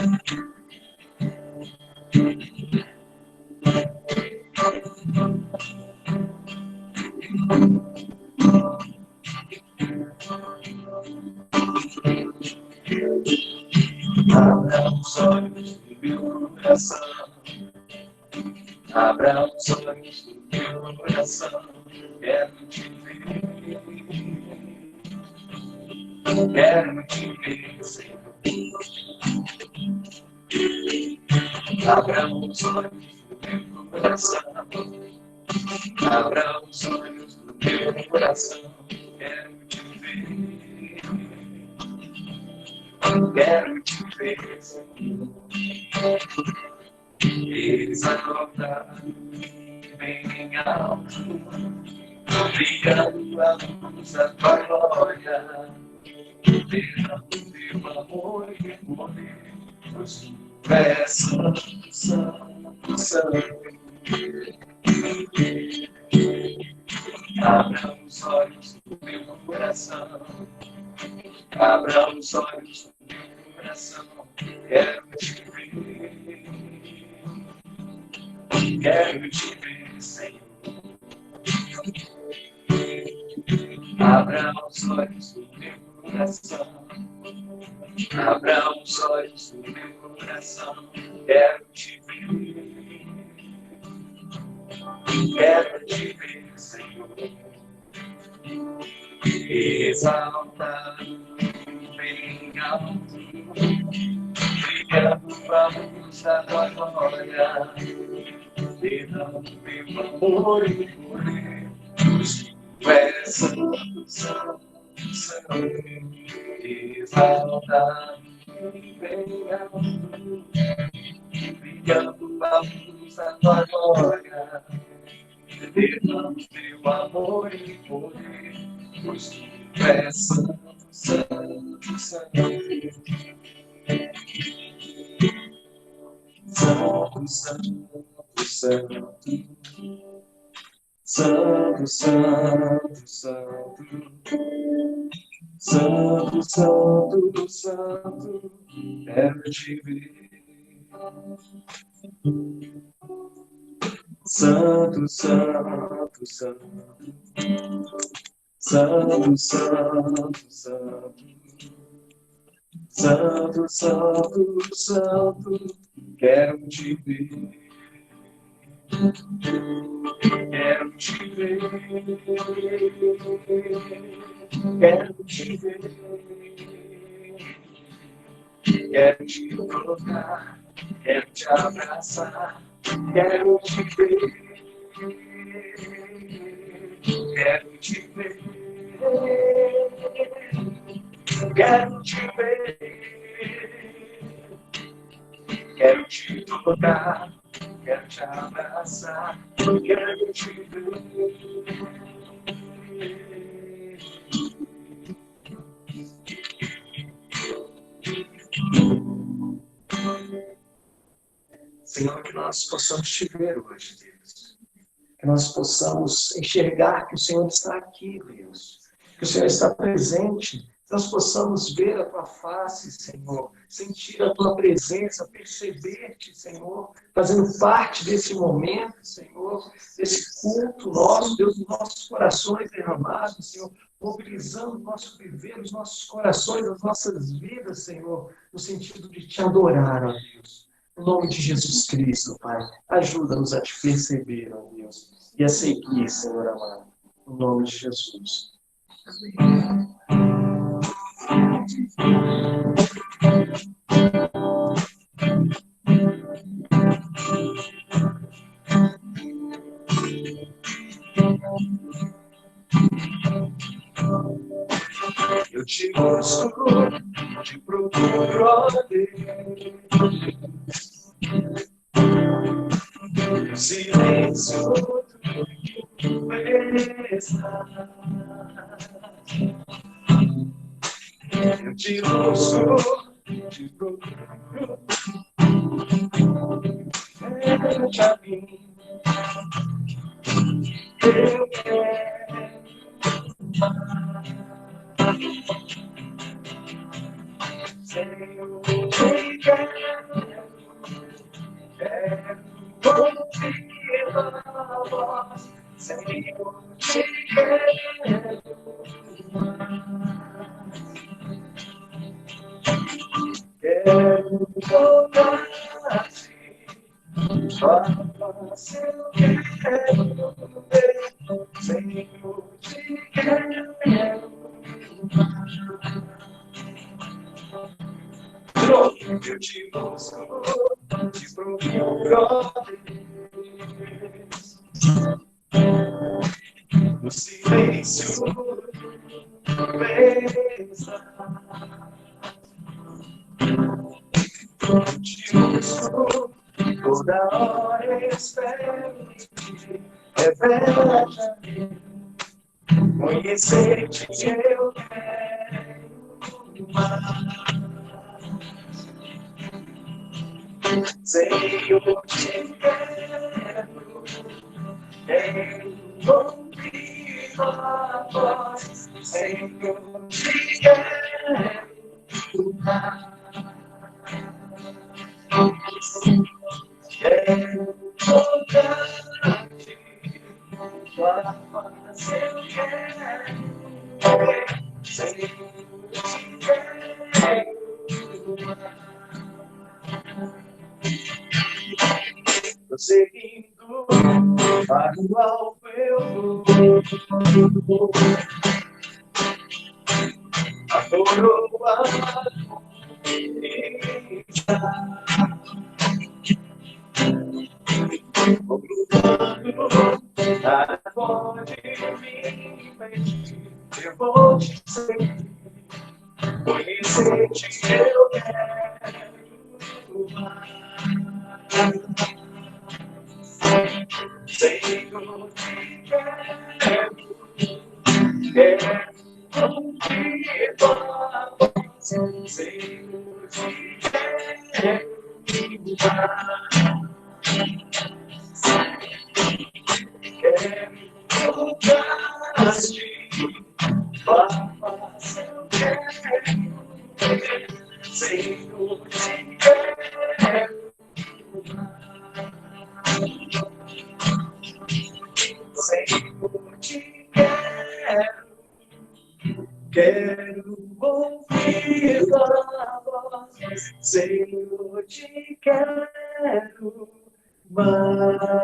Abra os olhos do meu coração. Abra os olhos do meu coração. Quero te ver. Quero te ver, Senhor. Abra os olhos do meu coração. Abra os olhos do meu coração. Quero te ver. Quero te ver, Senhor. Exalta bem alto, brilhando a luz da tua glória. Derrama o teu amor e poder. Pois tu és santo, santo, santo. Abra os olhos do meu coração. Abra os olhos do meu coração. Quero te ver. Quero te ver, Senhor. Abra os olhos do meu coração. Abra os olhos do meu coração. Quero te ver. Quero te ver, Senhor. Exalta bem alto, brilhando a luz da tua glória. Derrama o teu amor e poder. Tu és santo, santo, santo. Exalta bem alto, brilhando a luz da tua glória. Derrama o teu amor e poder. Pois tu és santo, santo, santo. Santo, santo, santo. Santo, santo, santo. Santo, santo, santo. Quero te ver. Santo, santo, santo. Santo, santo, santo. Santo, santo, santo. Quero te ver. Quero te ver. Quero te ver. Quero te tocar. Quero te abraçar. Quero te ver. Quero te ver. Quero te ver. Quero te tocar. Quero te abraçar. Quero te ver. Senhor, que nós possamos te ver hoje, Deus. Que nós possamos enxergar que o Senhor está aqui, Deus. Que o Senhor está presente. Que nós possamos ver a tua face, Senhor. Sentir a tua presença, perceber-te, Senhor. Fazendo parte desse momento, Senhor. Desse culto nosso, Deus, dos nossos corações derramados, Senhor. Mobilizando o nosso viver, os nossos corações, as nossas vidas, Senhor. No sentido de te adorar, ó Deus. Em nome de Jesus Cristo, Pai, ajuda-nos a te perceber, ó Deus, e a seguir, Senhor amado. Em nome de Jesus. Amém. Eu te busco, te procuro, ó Deus. No silêncio tu estás. Eu te busco, te procuro. Pede a mim. Eu quero Senhor, eu quero te quero quero tocar-te, só você eu quero ver, Senhor, te quero. Eu te busco, te procuro, no silêncio, te busco, toda hora espero te revela-te, conhecer-te eu quero mais. Senhor, te quero ouvir a voz, Senhor, te quero mais. Quero tocar-te, tua face eu quero, Senhor, te quero mais. Tô seguindo para o alvo eu vou, a coroa vou grudando a pode me impedir, eu vou te seguir, conhecer-te eu quero mais. Senhor, te quero ouvir tua voz, Senhor, te quero quero tocar-te, tua face eu quero, Senhor, te quero. Senhor, te quero, quero ouvir tua voz, Senhor, te quero mais.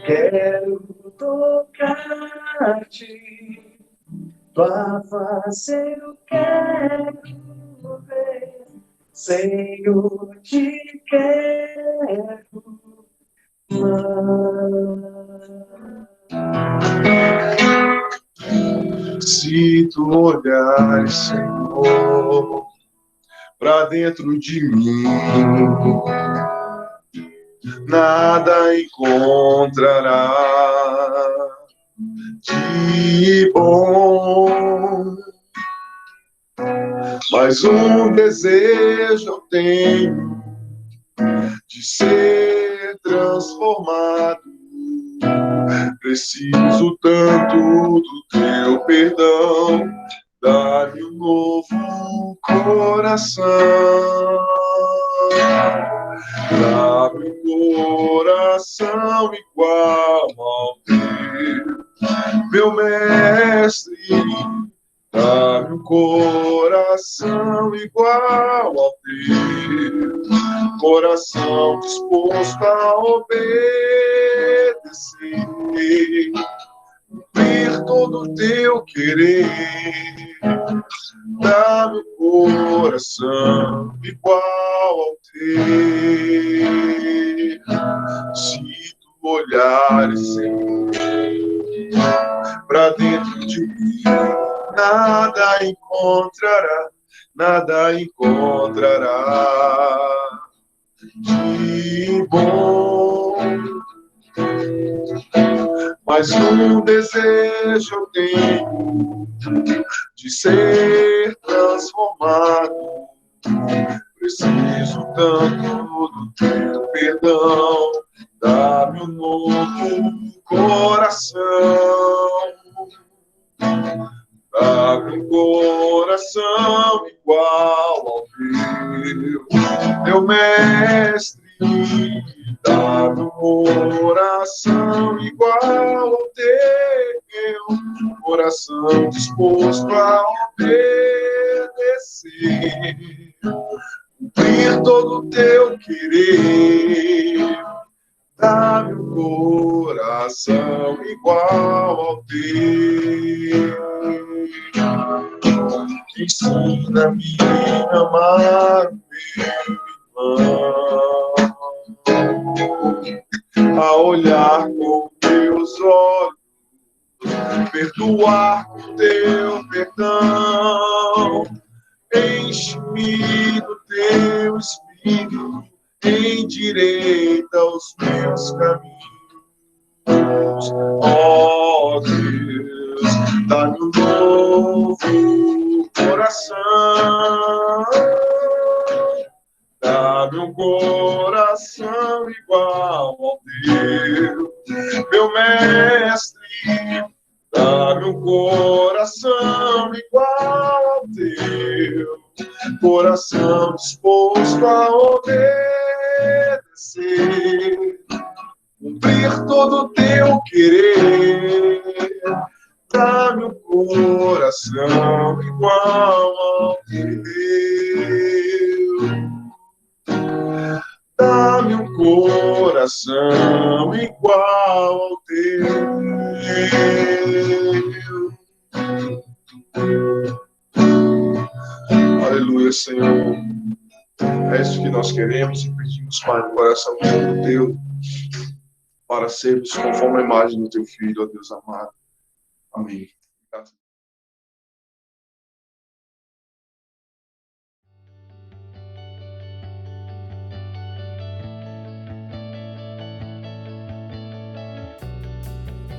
Quero tocar-te, tua face eu quero ver, Senhor, te quero mais. Se tu olhares, Senhor, pra dentro de mim, nada encontrará de bom. Mas um desejo eu tenho de ser transformado. Preciso tanto do teu perdão, dá-me um novo coração. Dá-me um coração igual ao teu, meu mestre. Dá-me um coração igual ao teu, coração disposto a obedecer, cumprir todo o teu querer. Dá-me um coração igual ao teu. Se tu olhares, Senhor, pra dentro de mim, nada encontrará de bom. Mas um desejo eu tenho de ser transformado. Preciso tanto do teu perdão, dá-me um novo coração. Dá-me um coração igual ao teu, meu mestre. Dá-me coração igual ao teu, coração disposto a obedecer, cumprir todo o teu querer. Dá-me um coração igual ao teu. Ensina-me a amar o meu irmão, a olhar com teus olhos, perdoar com teu perdão. Enche-me do teu espírito, endireita os meus caminhos. Ó Deus, dá-me um novo coração, dá-me um coração igual ao teu, meu mestre. Dá-me um coração igual ao teu, coração disposto a obedecer, cumprir todo o teu querer. Dá-me um coração igual ao teu. Dá-me um coração igual ao teu. Aleluia, Senhor. É isso que nós queremos e pedimos, Pai, no coração como teu, para sermos conforme a imagem do teu Filho, ó Deus amado. Amém.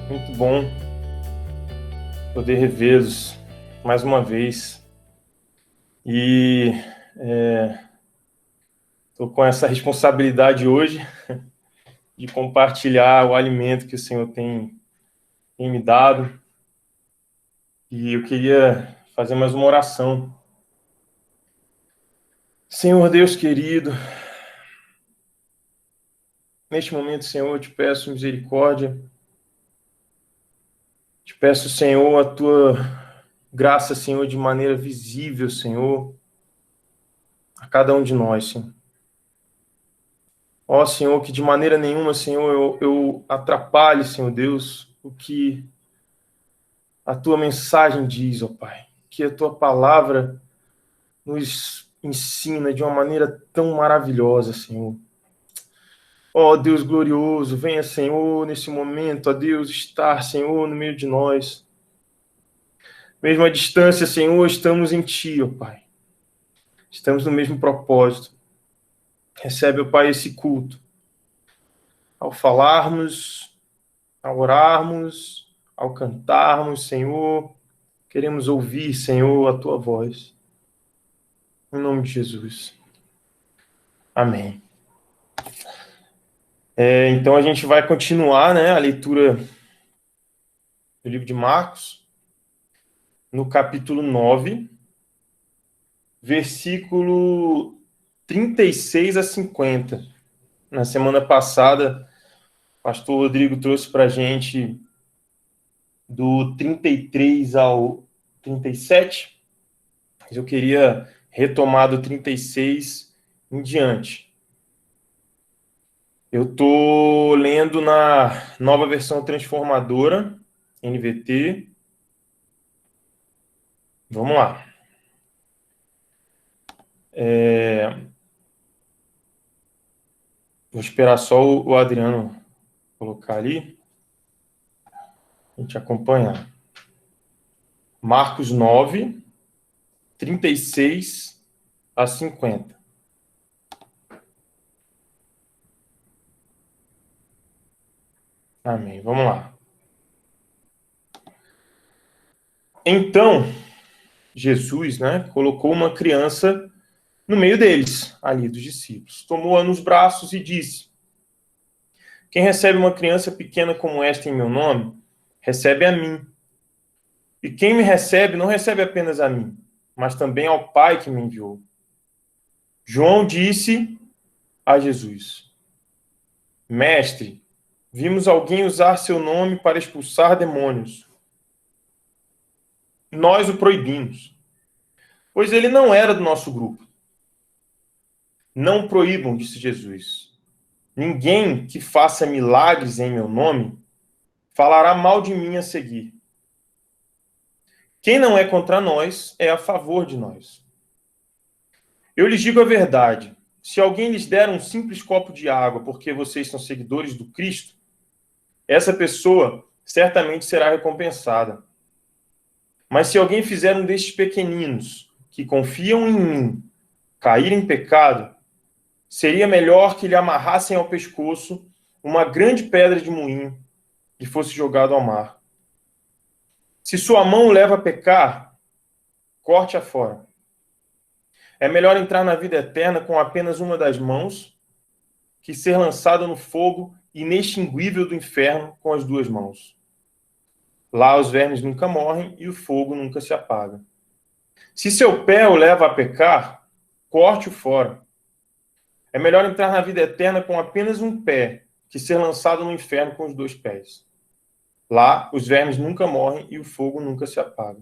Muito bom poder revê-los mais uma vez. E estou com essa responsabilidade hoje de compartilhar o alimento que o Senhor tem me dado. E eu queria fazer mais uma oração. Senhor Deus querido, neste momento, Senhor, eu te peço misericórdia. Te peço, Senhor, a tua graça, Senhor, de maneira visível, Senhor, a cada um de nós, Senhor. Ó, Senhor, que de maneira nenhuma, Senhor, eu atrapalhe, Senhor Deus, o que a tua mensagem diz, ó Pai. Que a tua palavra nos ensina de uma maneira tão maravilhosa, Senhor. Ó Deus glorioso, venha, Senhor, nesse momento, ó Deus, estar, Senhor, no meio de nós. Mesmo à distância, Senhor, estamos em Ti, ó Pai. Estamos no mesmo propósito. Recebe, ó Pai, esse culto. Ao falarmos, ao orarmos, ao cantarmos, Senhor, queremos ouvir, Senhor, a Tua voz. Em nome de Jesus. Amém. Então a gente vai continuar, né, a leitura do livro de Marcos, no capítulo 9, versículo 36 a 50. Na semana passada, o pastor Rodrigo trouxe para a gente do 33 ao 37, mas eu queria retomar do 36 em diante. Eu estou lendo na Nova Versão Transformadora, NVT. Vamos lá. Vou esperar só o Adriano colocar ali. A gente acompanhar. Marcos 9, 36 a 50. Amém. Vamos lá. Então, Jesus, né, colocou uma criança no meio deles, ali dos discípulos. Tomou-a nos braços e disse: quem recebe uma criança pequena como esta em meu nome, recebe a mim. E quem me recebe, não recebe apenas a mim, mas também ao Pai que me enviou. João disse a Jesus: Mestre, vimos alguém usar seu nome para expulsar demônios. Nós o proibimos, pois ele não era do nosso grupo. Não proíbam, disse Jesus. Ninguém que faça milagres em meu nome falará mal de mim a seguir. Quem não é contra nós é a favor de nós. Eu lhes digo a verdade. Se alguém lhes der um simples copo de água porque vocês são seguidores do Cristo, essa pessoa certamente será recompensada. Mas se alguém fizer um destes pequeninos que confiam em mim cair em pecado, seria melhor que lhe amarrassem ao pescoço uma grande pedra de moinho e fosse jogado ao mar. Se sua mão o leva a pecar, corte-a fora. É melhor entrar na vida eterna com apenas uma das mãos que ser lançado no fogo inextinguível do inferno com as duas mãos. Lá os vermes nunca morrem e o fogo nunca se apaga. Se seu pé o leva a pecar, corte-o fora. É melhor entrar na vida eterna com apenas um pé que ser lançado no inferno com os dois pés. Lá os vermes nunca morrem e o fogo nunca se apaga.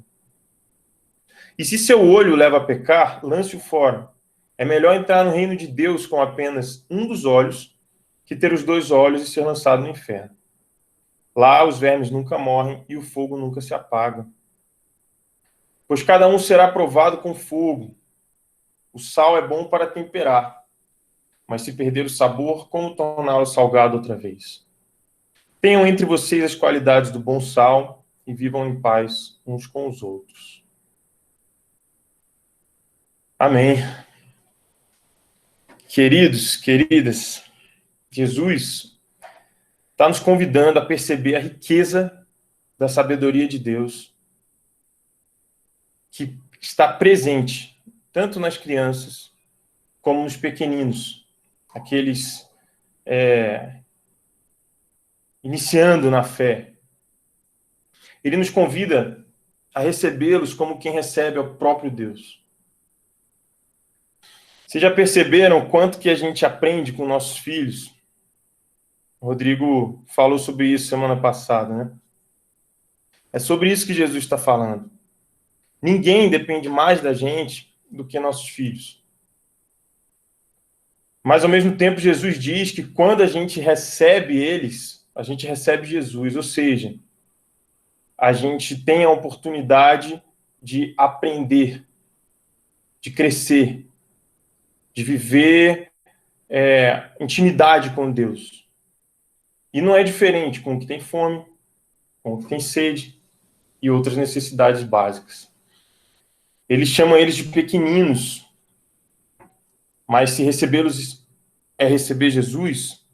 E se seu olho o leva a pecar, lance-o fora. É melhor entrar no reino de Deus com apenas um dos olhos que ter os dois olhos e ser lançado no inferno. Lá os vermes nunca morrem e o fogo nunca se apaga. Pois cada um será provado com fogo. O sal é bom para temperar, mas se perder o sabor, como torná-lo salgado outra vez? Tenham entre vocês as qualidades do bom sal e vivam em paz uns com os outros. Amém. Queridos, queridas, Jesus está nos convidando a perceber a riqueza da sabedoria de Deus que está presente tanto nas crianças como nos pequeninos, aqueles iniciando na fé. Ele nos convida a recebê-los como quem recebe ao próprio Deus. Vocês já perceberam quanto que a gente aprende com nossos filhos? O Rodrigo falou sobre isso semana passada, né? É sobre isso que Jesus está falando. Ninguém depende mais da gente do que nossos filhos. Mas, ao mesmo tempo, Jesus diz que quando a gente recebe eles, a gente recebe Jesus. Ou seja, a gente tem a oportunidade de aprender, de crescer, de viver intimidade com Deus. E não é diferente com o que tem fome, com o que tem sede e outras necessidades básicas. Ele chama eles de pequeninos, mas se recebê-los é receber Jesus,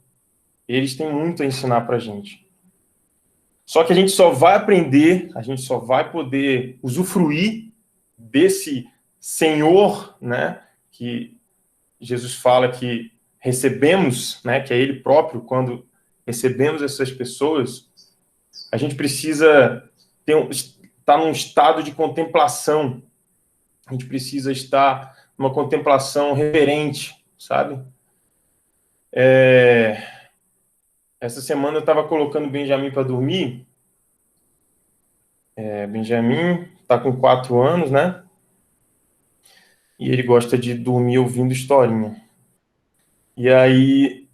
eles têm muito a ensinar para a gente. Só que a gente só vai aprender, a gente só vai poder usufruir desse Senhor, né, que Jesus fala que recebemos, né, que é Ele próprio, quando recebemos essas pessoas, a gente precisa estar num estado de contemplação. A gente precisa estar numa contemplação reverente, sabe? Essa semana eu estava colocando o Benjamin para dormir. Benjamin está com 4 anos, né? E ele gosta de dormir ouvindo historinha. E aí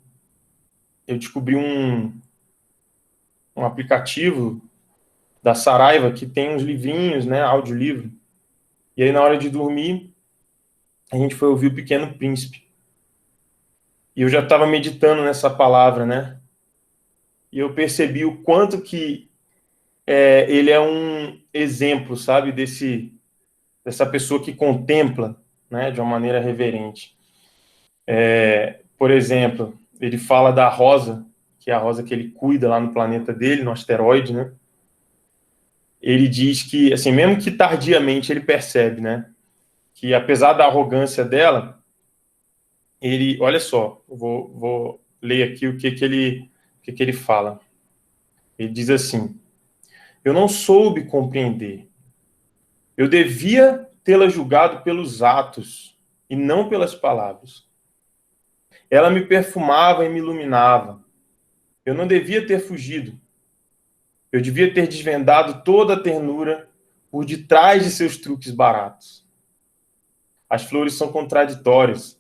eu descobri um aplicativo da Saraiva que tem uns livrinhos, né? Audiolivro. E aí na hora de dormir, a gente foi ouvir o Pequeno Príncipe. E eu já estava meditando nessa palavra, né? E eu percebi o quanto que ele é um exemplo, sabe? Dessa pessoa que contempla, né? De uma maneira reverente. Por exemplo, ele fala da rosa, que é a rosa que ele cuida lá no planeta dele, no asteroide, né? Ele diz que, assim, mesmo que tardiamente ele percebe, né? Que apesar da arrogância dela, ele, olha só, eu vou ler aqui o que ele fala. Ele diz assim: eu não soube compreender. Eu devia tê-la julgado pelos atos e não pelas palavras. Ela me perfumava e me iluminava. Eu não devia ter fugido. Eu devia ter desvendado toda a ternura por detrás de seus truques baratos. As flores são contraditórias,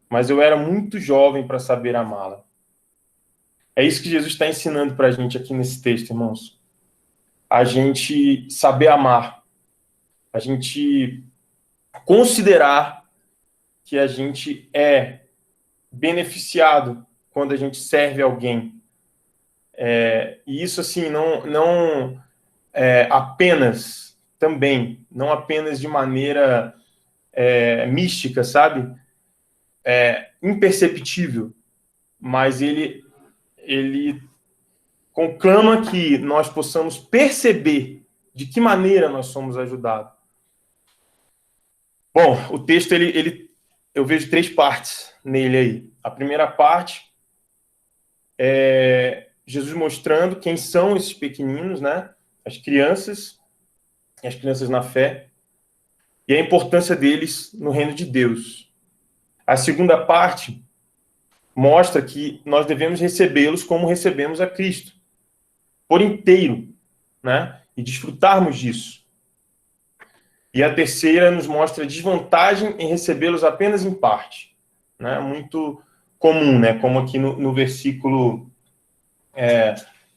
mas eu era muito jovem para saber amá-la. É isso que Jesus está ensinando para a gente aqui nesse texto, irmãos. A gente saber amar, a gente considerar que a gente é beneficiado quando a gente serve alguém. E isso, assim, não apenas, também, não apenas de maneira mística, sabe? Imperceptível, mas ele conclama que nós possamos perceber de que maneira nós somos ajudados. Bom, o texto, eu vejo 3 partes nele aí. A primeira parte é Jesus mostrando quem são esses pequeninos, né? As crianças na fé, e a importância deles no reino de Deus. A segunda parte mostra que nós devemos recebê-los como recebemos a Cristo, por inteiro, né? E desfrutarmos disso. E a terceira nos mostra a desvantagem em recebê-los apenas em parte, né? Muito comum, né? Como aqui no versículo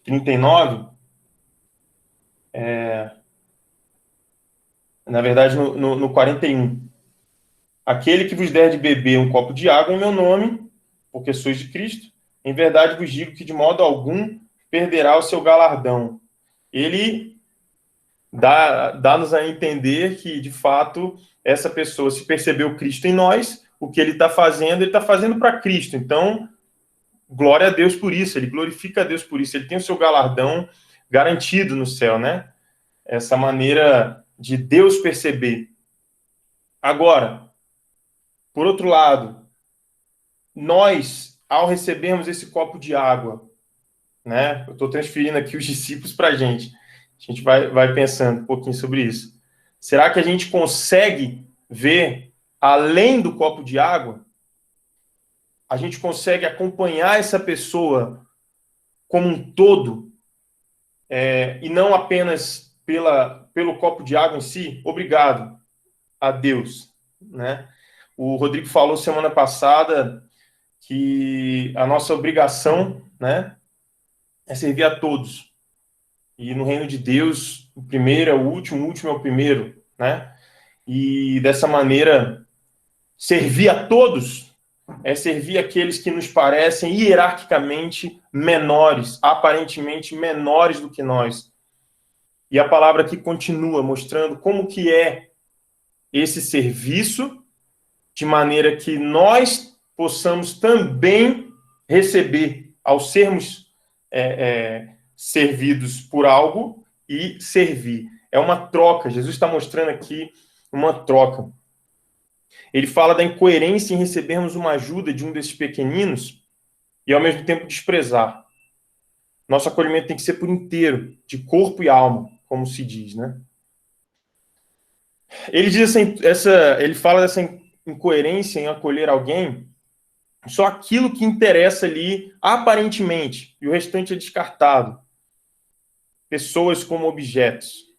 39, na verdade no 41. Aquele que vos der de beber um copo de água em meu nome, porque sois de Cristo, em verdade vos digo que de modo algum perderá o seu galardão. Ele dá-nos a entender que, de fato, essa pessoa, se percebeu Cristo em nós, o que ele está fazendo para Cristo. Então, glória a Deus por isso, ele glorifica a Deus por isso, ele tem o seu galardão garantido no céu, né? Essa maneira de Deus perceber. Agora, por outro lado, nós, ao recebermos esse copo de água, né? Eu estou transferindo aqui os discípulos para a gente vai pensando um pouquinho sobre isso. Será que a gente consegue ver além do copo de água? A gente consegue acompanhar essa pessoa como um todo, e não apenas pelo copo de água em si? Obrigado a Deus, né? O Rodrigo falou semana passada que a nossa obrigação, né, é servir a todos. E no reino de Deus, o primeiro é o último é o primeiro, né? E dessa maneira, servir a todos é servir aqueles que nos parecem hierarquicamente menores, aparentemente menores do que nós. E a palavra aqui continua mostrando como que é esse serviço, de maneira que nós possamos também receber, ao sermos servidos por algo e servir. É uma troca. Jesus está mostrando aqui uma troca. Ele fala da incoerência em recebermos uma ajuda de um desses pequeninos e, ao mesmo tempo, desprezar. Nosso acolhimento tem que ser por inteiro, de corpo e alma, como se diz, né? Ele diz ele fala dessa incoerência em acolher alguém, só aquilo que interessa ali, aparentemente, e o restante é descartado. Pessoas como objetos.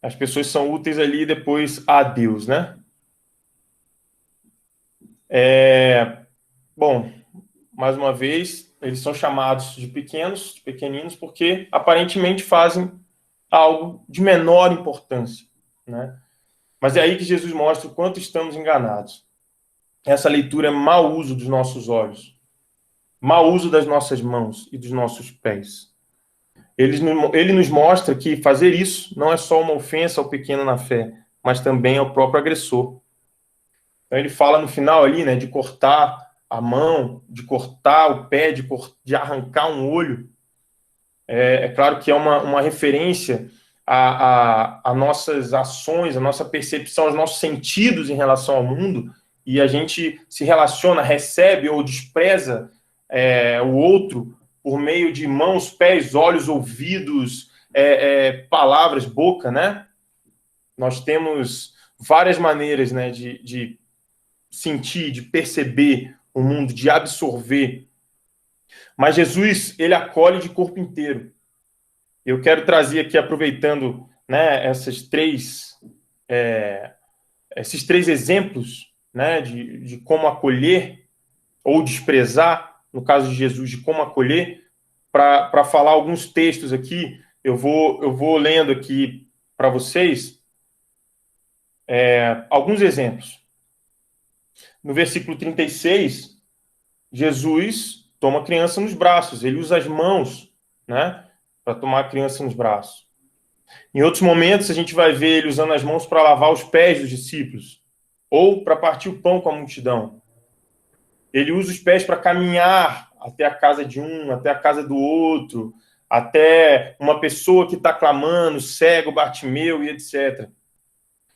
As pessoas são úteis ali depois a Deus, né? Bom, mais uma vez, eles são chamados de pequeninos, porque aparentemente fazem algo de menor importância, né? Mas é aí que Jesus mostra o quanto estamos enganados. Essa leitura é mau uso dos nossos olhos, mau uso das nossas mãos e dos nossos pés. Ele nos mostra que fazer isso não é só uma ofensa ao pequeno na fé, mas também ao próprio agressor. Então ele fala no final ali, né, de cortar a mão, de cortar o pé, de arrancar um olho. É claro que é uma referência a nossas ações, a nossa percepção, aos nossos sentidos em relação ao mundo, e a gente se relaciona, recebe ou despreza o outro por meio de mãos, pés, olhos, ouvidos, palavras, boca, né? Nós temos várias maneiras, né, de sentir, de perceber o mundo, de absorver. Mas Jesus, ele acolhe de corpo inteiro. Eu quero trazer aqui, aproveitando, né, esses três exemplos, né, de como acolher ou desprezar, no caso de Jesus, de como acolher, para falar alguns textos aqui. Eu vou lendo aqui para vocês alguns exemplos. No versículo 36, Jesus toma a criança nos braços, ele usa as mãos, né, para tomar a criança nos braços. Em outros momentos, a gente vai ver ele usando as mãos para lavar os pés dos discípulos, ou para partir o pão com a multidão. Ele usa os pés para caminhar até a casa de um, até a casa do outro, até uma pessoa que está clamando, cego, Bartimeu e etc.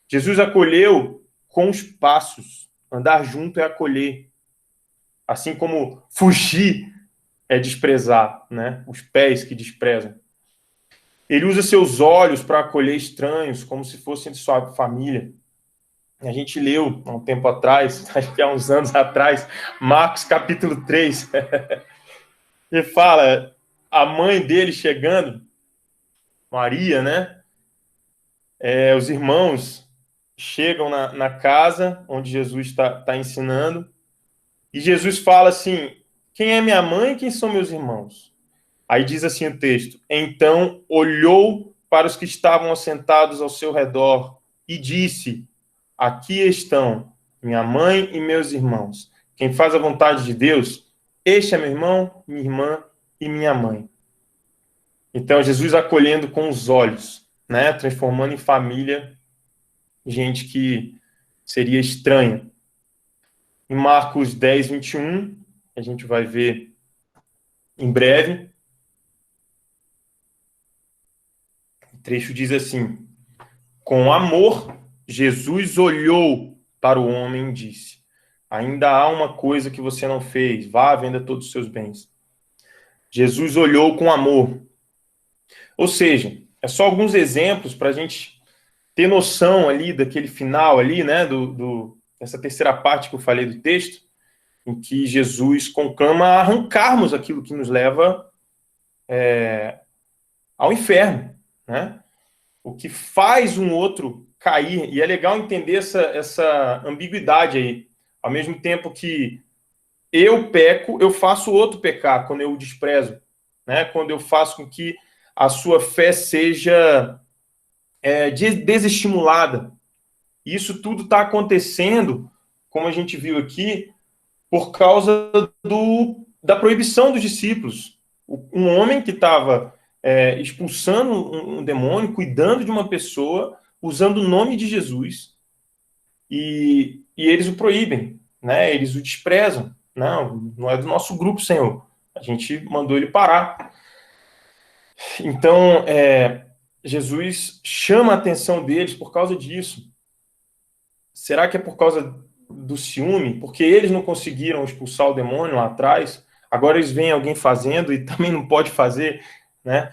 Jesus acolheu com os passos. Andar junto é acolher. Assim como fugir é desprezar, né? Os pés que desprezam. Ele usa seus olhos para acolher estranhos, como se fossem de sua família. A gente leu há um tempo atrás, acho que há uns anos atrás, Marcos capítulo 3. Ele fala, a mãe dele chegando, Maria, né? Os irmãos chegam na casa onde Jesus está ensinando, e Jesus fala assim, quem é minha mãe e quem são meus irmãos? Aí diz assim o texto, então olhou para os que estavam assentados ao seu redor e disse, aqui estão minha mãe e meus irmãos. Quem faz a vontade de Deus, este é meu irmão, minha irmã e minha mãe. Então, Jesus acolhendo com os olhos, né? Transformando em família gente que seria estranha. Em Marcos 10, 21, a gente vai ver em breve. O trecho diz assim, com amor, Jesus olhou para o homem e disse, ainda há uma coisa que você não fez, vá, venda todos os seus bens. Jesus olhou com amor. Ou seja, é só alguns exemplos para a gente ter noção ali daquele final ali, né, dessa terceira parte que eu falei do texto, em que Jesus conclama a arrancarmos aquilo que nos leva ao inferno, né? O que faz um outro cair, e é legal entender essa ambiguidade aí. Ao mesmo tempo que eu peco, eu faço o outro pecar, quando eu o desprezo, né? Quando eu faço com que a sua fé seja desestimulada. Isso tudo está acontecendo, como a gente viu aqui, por causa da proibição dos discípulos. Um homem que estava expulsando um demônio, cuidando de uma pessoa, usando o nome de Jesus, e eles o proíbem, né? Eles o desprezam. Não é do nosso grupo, Senhor. A gente mandou ele parar. Então, Jesus chama a atenção deles por causa disso. Será que é por causa do ciúme? Porque eles não conseguiram expulsar o demônio lá atrás, agora eles veem alguém fazendo e também não pode fazer, né?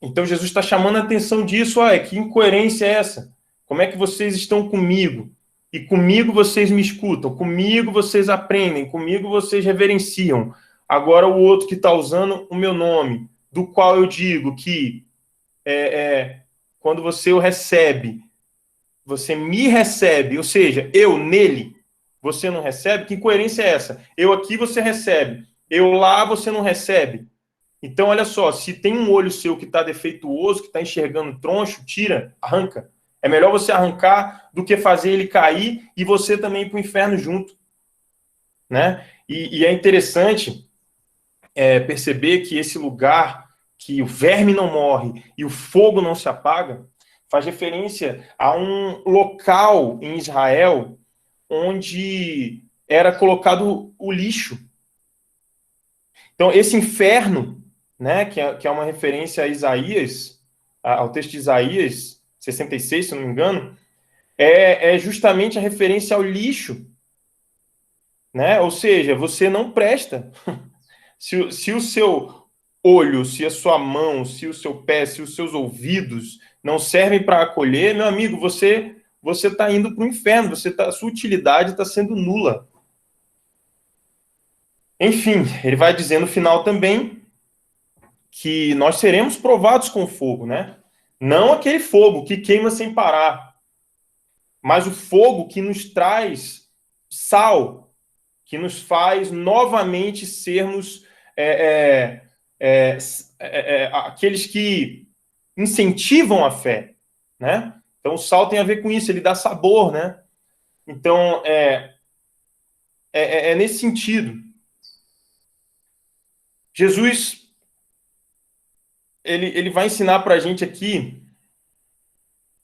Então Jesus está chamando a atenção disso. Que incoerência é essa? Como é que vocês estão comigo? E comigo vocês me escutam, comigo vocês aprendem, comigo vocês reverenciam. Agora o outro que está usando o meu nome, do qual eu digo que quando você o recebe, você me recebe, ou seja, eu nele, você não recebe? Que incoerência é essa? Eu aqui, você recebe. Eu lá, você não recebe. Então, olha só, se tem um olho seu que está defeituoso, que está enxergando troncho, tira, arranca. É melhor você arrancar do que fazer ele cair e você também ir para o inferno junto. Né? E é interessante perceber que esse lugar que o verme não morre e o fogo não se apaga, faz referência a um local em Israel onde era colocado o lixo. Então, esse inferno, né, que é uma referência a Isaías, ao texto de Isaías 66, se eu não me engano, é justamente a referência ao lixo. Né? Ou seja, você não presta. Se o seu olho, se a sua mão, se o seu pé, se os seus ouvidos não servem para acolher, meu amigo, você está indo para o inferno, a sua utilidade está sendo nula. Enfim, ele vai dizer no final também que nós seremos provados com fogo, né? Não aquele fogo que queima sem parar, mas o fogo que nos traz sal, que nos faz novamente sermos aqueles que incentivam a fé, né? Então, o sal tem a ver com isso, ele dá sabor, né? Então, é nesse sentido. Jesus, ele vai ensinar para a gente aqui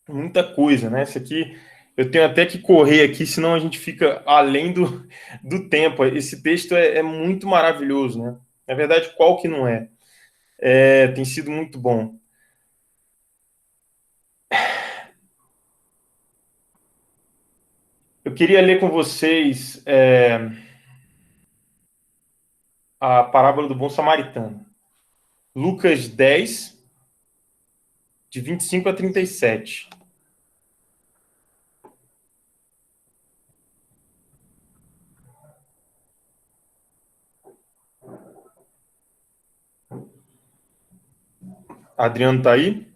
muita coisa, né? Isso aqui, eu tenho até que correr aqui, senão a gente fica além do tempo. Esse texto é muito maravilhoso, né? Na verdade, qual que não é? Tem sido muito bom. Eu queria ler com vocês a parábola do bom samaritano. Lucas 10, de 25 a 37. Adriano está aí?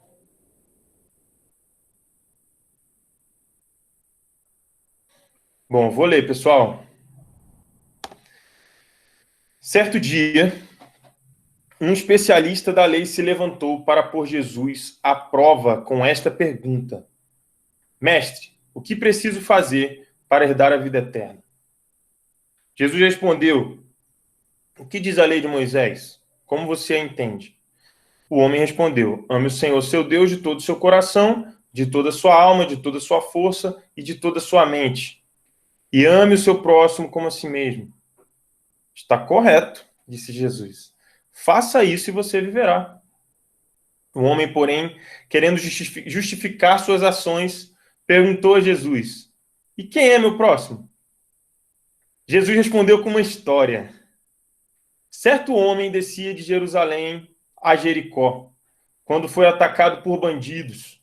Bom, vou ler, pessoal. Certo dia, um especialista da lei se levantou para pôr Jesus à prova com esta pergunta: Mestre, o que preciso fazer para herdar a vida eterna? Jesus respondeu: O que diz a lei de Moisés? Como você a entende? O homem respondeu: Ame o Senhor seu Deus de todo o seu coração, de toda a sua alma, de toda a sua força e de toda a sua mente. E ame o seu próximo como a si mesmo. Está correto, disse Jesus. Faça isso e você viverá. O homem, porém, querendo justificar suas ações, perguntou a Jesus: E quem é meu próximo? Jesus respondeu com uma história. Certo homem descia de Jerusalém a Jericó, quando foi atacado por bandidos.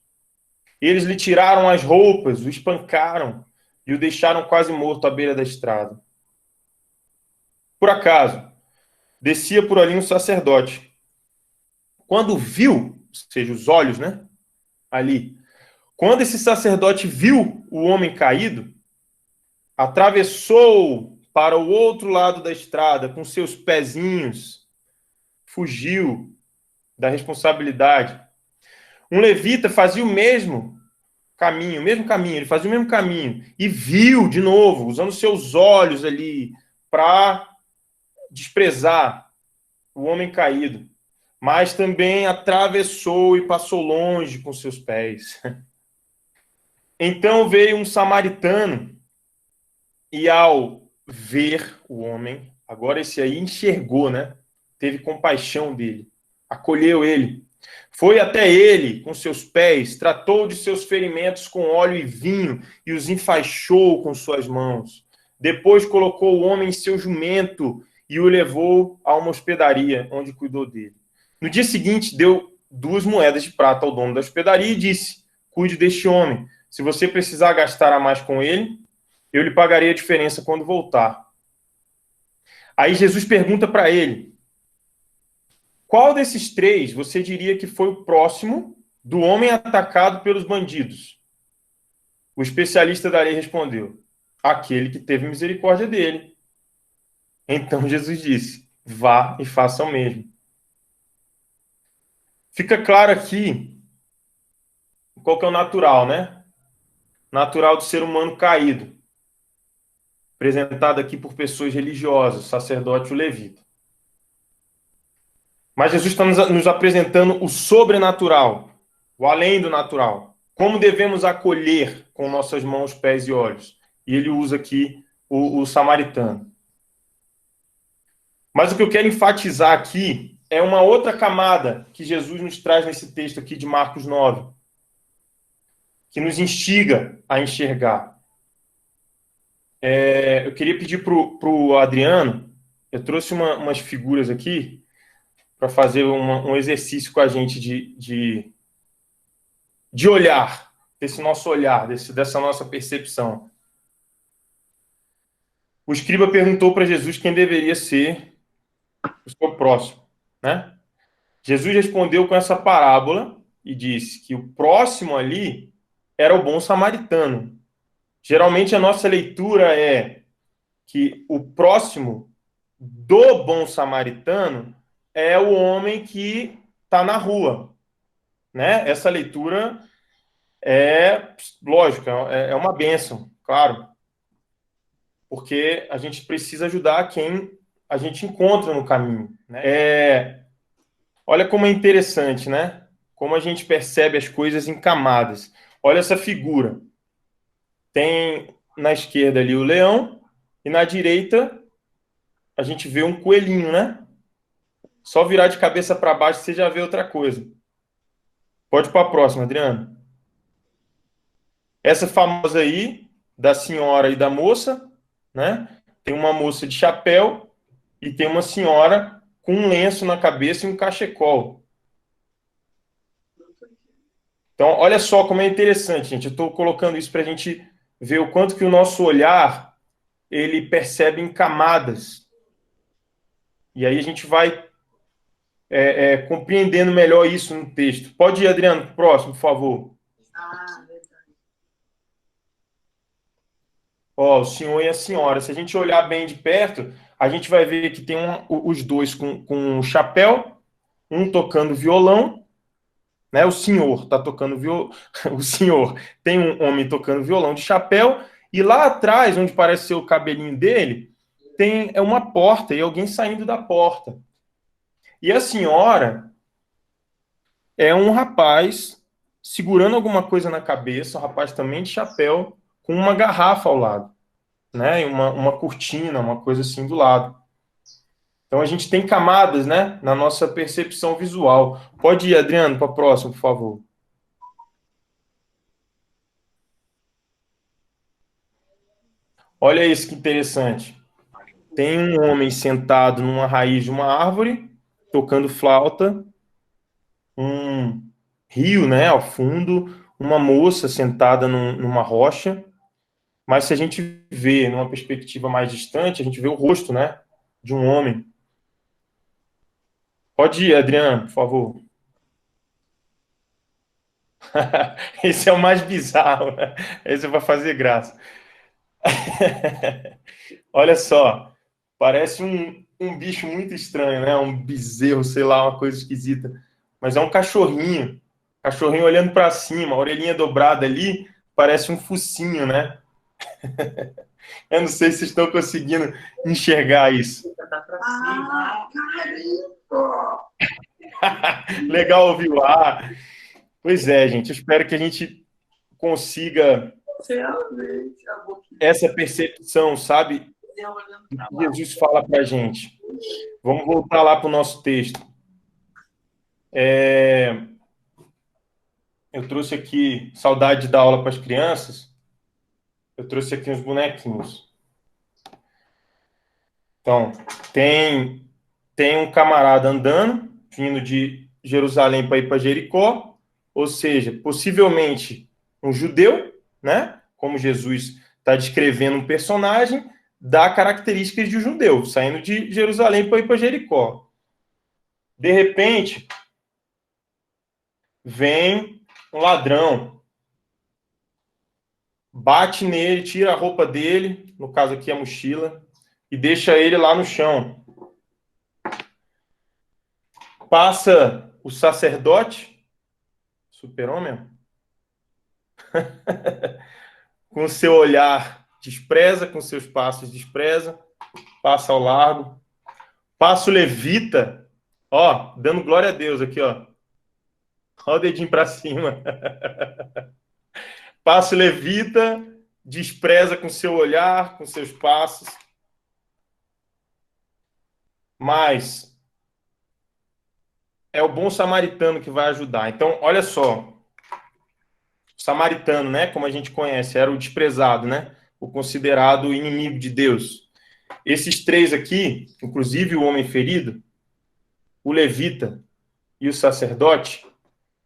Eles lhe tiraram as roupas, o espancaram e o deixaram quase morto à beira da estrada. Por acaso, descia por ali um sacerdote. Quando viu, ou seja, os olhos, né, ali, quando esse sacerdote viu o homem caído, atravessou para o outro lado da estrada com seus pezinhos, fugiu da responsabilidade. Um levita fazia o mesmo caminho, ele fazia o mesmo caminho e viu de novo, usando seus olhos ali para desprezar o homem caído, mas também atravessou e passou longe com seus pés. Então veio um samaritano e ao ver o homem, agora esse aí enxergou, né? Teve compaixão dele, acolheu ele, foi até ele com seus pés, tratou de seus ferimentos com óleo e vinho e os enfaixou com suas mãos. Depois colocou o homem em seu jumento e o levou a uma hospedaria, onde cuidou dele. No dia seguinte, deu 2 moedas de prata ao dono da hospedaria e disse: Cuide deste homem. Se você precisar gastar a mais com ele, eu lhe pagarei a diferença quando voltar. Aí Jesus pergunta para ele: Qual desses 3 você diria que foi o próximo do homem atacado pelos bandidos? O especialista da lei respondeu: Aquele que teve misericórdia dele. Então Jesus disse: Vá e faça o mesmo. Fica claro aqui qual que é o natural, né? Natural do ser humano caído, apresentado aqui por pessoas religiosas, sacerdote e o levita. Mas Jesus está nos apresentando o sobrenatural, o além do natural. Como devemos acolher com nossas mãos, pés e olhos? E ele usa aqui o samaritano. Mas o que eu quero enfatizar aqui é uma outra camada que Jesus nos traz nesse texto aqui de Marcos 9, que nos instiga a enxergar. Eu queria pedir para o Adriano, eu trouxe umas figuras aqui para fazer um exercício com a gente de olhar, desse nosso olhar, dessa nossa percepção. o escriba perguntou para Jesus quem deveria ser o seu próximo, né? Jesus respondeu com essa parábola e disse que o próximo ali era o bom samaritano. Geralmente a nossa leitura é que o próximo do bom samaritano é o homem que está na rua, né? Essa leitura é lógica, é uma bênção, claro, porque a gente precisa ajudar quem a gente encontra no caminho, né? Olha como é interessante, né? Como a gente percebe as coisas em camadas. Olha essa figura. Tem na esquerda ali o leão e na direita a gente vê um coelhinho, né? Só virar de cabeça para baixo você já vê outra coisa. Pode ir para a próxima, Adriano. Essa famosa aí, da senhora e da moça, né? Tem uma moça de chapéu e tem uma senhora com um lenço na cabeça e um cachecol. Então, olha só como é interessante, gente. Eu estou colocando isso para a gente ver o quanto que o nosso olhar ele percebe em camadas. E aí a gente vai compreendendo melhor isso no texto. Pode ir, Adriano, próximo, por favor. Ó, o senhor e a senhora. Se a gente olhar bem de perto, a gente vai ver que tem os dois com um chapéu, um tocando violão, né? O senhor está tocando violão. O senhor tem um homem tocando violão de chapéu, e lá atrás, onde parece ser o cabelinho dele, tem uma porta e alguém saindo da porta. E a senhora é um rapaz segurando alguma coisa na cabeça, um rapaz também de chapéu, com uma garrafa ao lado, né? E uma cortina, uma coisa assim do lado. Então a gente tem camadas, né, na nossa percepção visual. Pode ir, Adriano, para a próxima, por favor. Olha isso que interessante. Tem um homem sentado numa raiz de uma árvore, tocando flauta, um rio, né, ao fundo, uma moça sentada numa rocha. Mas se a gente vê numa perspectiva mais distante, a gente vê o rosto, né, de um homem. Pode ir, Adriano, por favor. Esse é o mais bizarro, né? Esse vai fazer graça. Olha só, parece um bicho muito estranho, né? Um bezerro, sei lá, uma coisa esquisita. Mas é um cachorrinho. Cachorrinho olhando para cima, a orelhinha dobrada ali, parece um focinho, né? Eu não sei se vocês estão conseguindo enxergar isso. Legal ouvir o ar. Pois é, gente. Eu espero que a gente consiga essa percepção, sabe? Que Jesus fala para a gente. Vamos voltar lá para o nosso texto. Eu trouxe aqui, saudade de dar aula para as crianças, eu trouxe aqui uns bonequinhos. Então, tem um camarada andando, vindo de Jerusalém para ir para Jericó, ou seja, possivelmente um judeu, né? Como Jesus está descrevendo um personagem, dá características de um judeu, saindo de Jerusalém para ir para Jericó. De repente, vem um ladrão, bate nele, tira a roupa dele, no caso aqui a mochila, e deixa ele lá no chão. Passa o sacerdote, super-homem, com seu olhar despreza, com seus passos despreza, passa ao largo. Passa o levita, ó, dando glória a Deus aqui, ó. Ó o dedinho para cima. Passa o levita, despreza com seu olhar, com seus passos. Mas é o bom samaritano que vai ajudar. Então, olha só. O samaritano, né, como a gente conhece, era o desprezado, né? O considerado inimigo de Deus. Esses três aqui, inclusive o homem ferido, o levita e o sacerdote,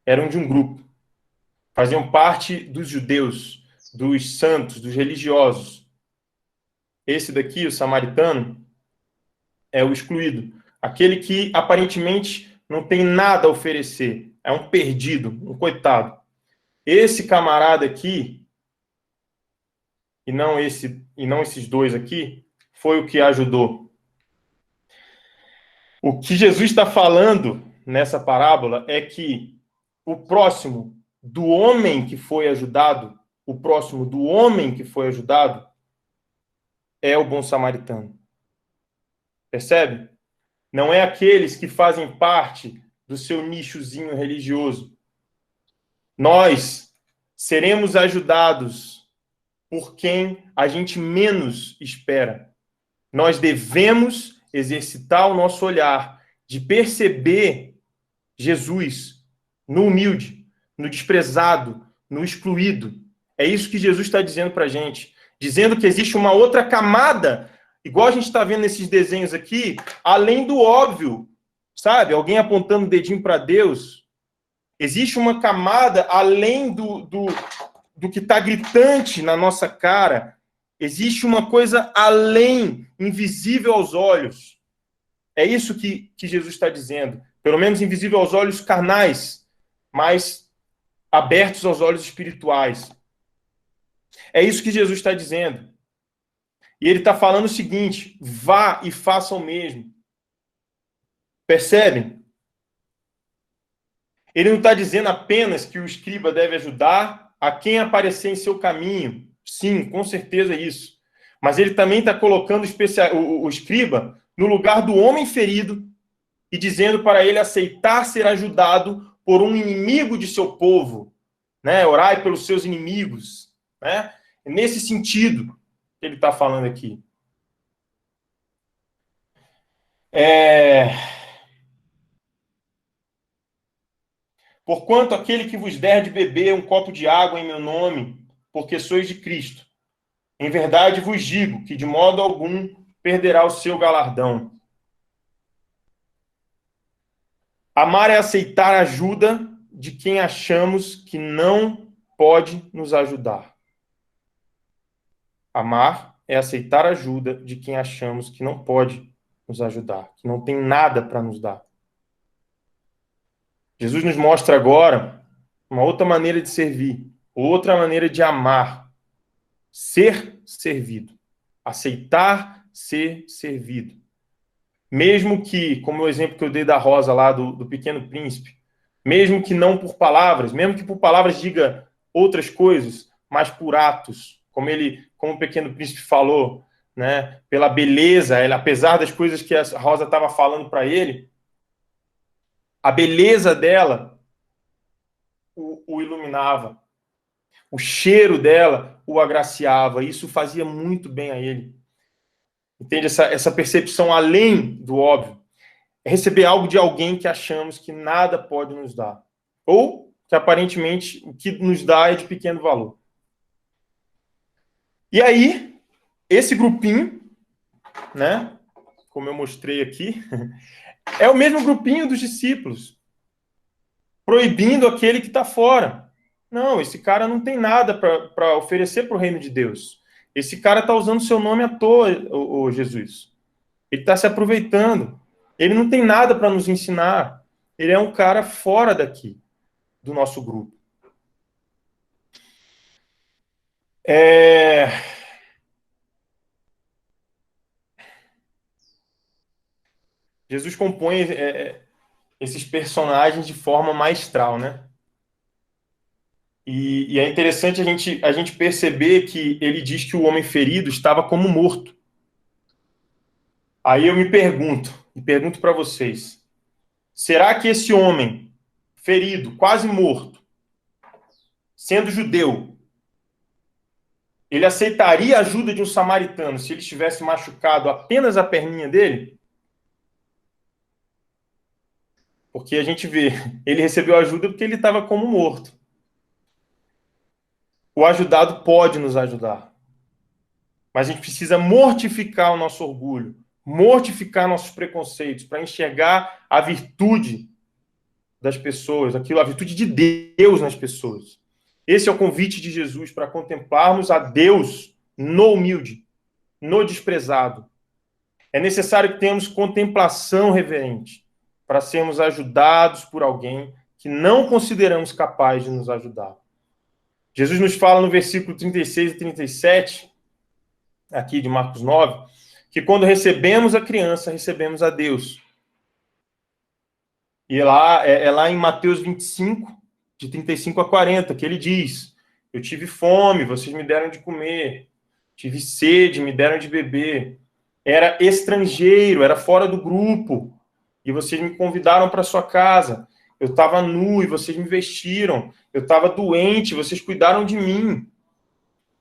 eram de um grupo. Faziam parte dos judeus, dos santos, dos religiosos. esse daqui, o samaritano, é o excluído. Aquele que aparentemente não tem nada a oferecer. É um perdido, um coitado. Esse camarada aqui, e não esses dois aqui, foi o que ajudou. O que Jesus está falando nessa parábola é que o próximo do homem que foi ajudado, o próximo do homem que foi ajudado, é o bom samaritano. Percebe? Não é aqueles que fazem parte do seu nichozinho religioso. Nós seremos ajudados por quem a gente menos espera. Nós devemos exercitar o nosso olhar de perceber Jesus no humilde, no desprezado, no excluído. É isso que Jesus está dizendo para a gente. Dizendo que existe uma outra camada, igual a gente está vendo nesses desenhos aqui, além do óbvio, sabe? Alguém apontando o dedinho para Deus. Existe uma camada além do que está gritante na nossa cara. Existe uma coisa além, invisível aos olhos. É isso que Jesus está dizendo. Pelo menos invisível aos olhos carnais, mas abertos aos olhos espirituais. É isso que Jesus está dizendo. E ele está falando o seguinte: vá e faça o mesmo. Percebem? Ele não está dizendo apenas que o escriba deve ajudar a quem aparecer em seu caminho. Sim, com certeza é isso. Mas ele também está colocando o escriba no lugar do homem ferido e dizendo para ele aceitar ser ajudado por um inimigo de seu povo. Né? Orai pelos seus inimigos. Né? Nesse sentido que ele está falando aqui. Porquanto aquele que vos der de beber um copo de água em meu nome, porque sois de Cristo, em verdade vos digo que de modo algum perderá o seu galardão. Amar é aceitar a ajuda de quem achamos que não pode nos ajudar. Amar é aceitar a ajuda de quem achamos que não pode nos ajudar, que não tem nada para nos dar. Jesus nos mostra agora uma outra maneira de servir, outra maneira de amar. Ser servido. Aceitar ser servido. Mesmo que, como o exemplo que eu dei da Rosa lá, do Pequeno Príncipe, mesmo que não por palavras, mesmo que por palavras diga outras coisas, mas por atos, como o Pequeno Príncipe falou, né, pela beleza, apesar das coisas que a Rosa estava falando para ele, a beleza dela o iluminava. O cheiro dela o agraciava. Isso fazia muito bem a ele. Entende? Essa percepção além do óbvio. É receber algo de alguém que achamos que nada pode nos dar. Ou que aparentemente o que nos dá é de pequeno valor. E aí, esse grupinho, né, como eu mostrei aqui, é o mesmo grupinho dos discípulos, proibindo aquele que está fora. Não, esse cara não tem nada para oferecer para o reino de Deus. Esse cara está usando seu nome à toa, ô Jesus. Ele está se aproveitando. Ele não tem nada para nos ensinar. Ele é um cara fora daqui, do nosso grupo. Jesus compõe esses personagens de forma maestral, né? E é interessante a gente perceber que ele diz que o homem ferido estava como morto. Aí eu me pergunto para vocês, será que esse homem ferido, quase morto, sendo judeu, ele aceitaria a ajuda de um samaritano se ele tivesse machucado apenas a perninha dele? Porque a gente vê, ele recebeu ajuda porque ele estava como morto. O ajudado pode nos ajudar. Mas a gente precisa mortificar o nosso orgulho, mortificar nossos preconceitos, para enxergar a virtude das pessoas, a virtude de Deus nas pessoas. Esse é o convite de Jesus para contemplarmos a Deus no humilde, no desprezado. É necessário que tenhamos contemplação reverente para sermos ajudados por alguém que não consideramos capaz de nos ajudar. Jesus nos fala no versículo 36 e 37, aqui de Marcos 9, que quando recebemos a criança, recebemos a Deus. E é lá em Mateus 25, de 35 a 40, que ele diz: eu tive fome, vocês me deram de comer. Tive sede, me deram de beber. Era estrangeiro, era fora do grupo, e vocês me convidaram para sua casa. Eu estava nu e vocês me vestiram. Eu estava doente, vocês cuidaram de mim.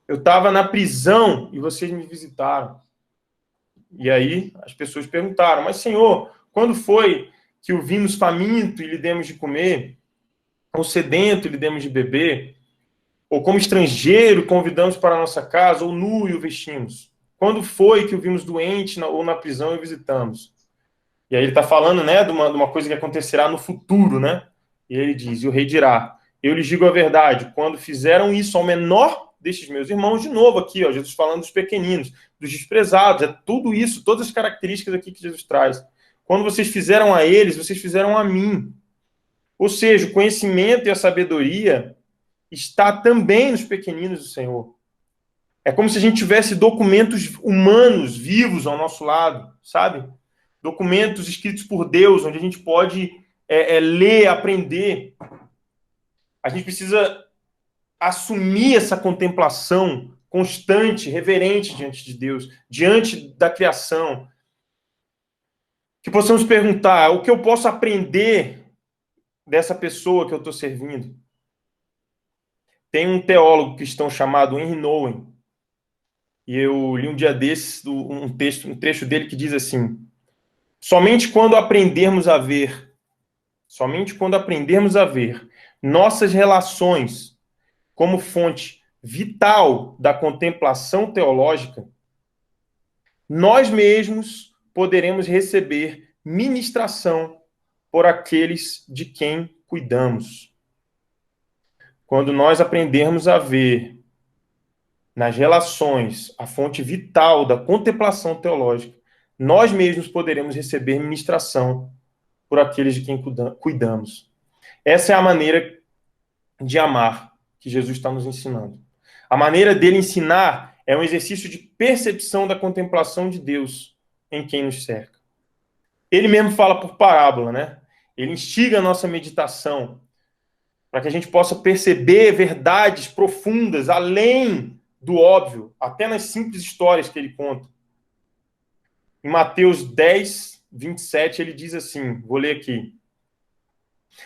Eu estava na prisão e vocês me visitaram. E aí as pessoas perguntaram: mas Senhor, quando foi que o vimos faminto e lhe demos de comer? Ou sedento e lhe demos de beber? Ou como estrangeiro convidamos para a nossa casa? Ou nu e o vestimos? Quando foi que o vimos doente ou na prisão e o visitamos? E aí ele está falando, né, de uma coisa que acontecerá no futuro, né? E ele diz: e o rei dirá: eu lhes digo a verdade, quando fizeram isso ao menor destes meus irmãos, de novo aqui, ó, Jesus falando dos pequeninos, dos desprezados, é tudo isso, todas as características aqui que Jesus traz. Quando vocês fizeram a eles, vocês fizeram a mim. Ou seja, o conhecimento e a sabedoria está também nos pequeninos do Senhor. É como se a gente tivesse documentos humanos vivos ao nosso lado, sabe? Documentos escritos por Deus, onde a gente pode ler, aprender. A gente precisa assumir essa contemplação constante, reverente diante de Deus, diante da criação. Que possamos perguntar: o que eu posso aprender dessa pessoa que eu estou servindo? Tem um teólogo cristão chamado Henry Nouwen, e eu li um dia desses um trecho dele que diz assim: somente quando aprendermos a ver nossas relações como fonte vital da contemplação teológica, nós mesmos poderemos receber ministração por aqueles de quem cuidamos. Quando nós aprendermos a ver nas relações a fonte vital da contemplação teológica, nós mesmos poderemos receber ministração por aqueles de quem cuidamos. Essa é a maneira de amar que Jesus está nos ensinando. A maneira dele ensinar é um exercício de percepção da contemplação de Deus em quem nos cerca. Ele mesmo fala por parábola, né? Ele instiga a nossa meditação para que a gente possa perceber verdades profundas, além do óbvio, até nas simples histórias que ele conta. Em Mateus 10, 27, ele diz assim, vou ler aqui: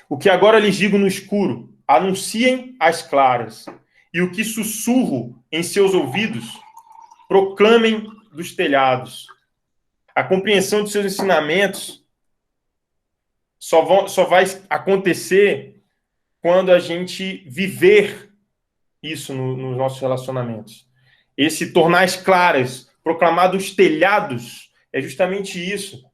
o que agora lhes digo no escuro, anunciem às claras, e o que sussurro em seus ouvidos, proclamem dos telhados. A compreensão de seus ensinamentos só vai acontecer quando a gente viver isso nos nossos relacionamentos. Esse tornar as claras, proclamar dos telhados, é justamente isso,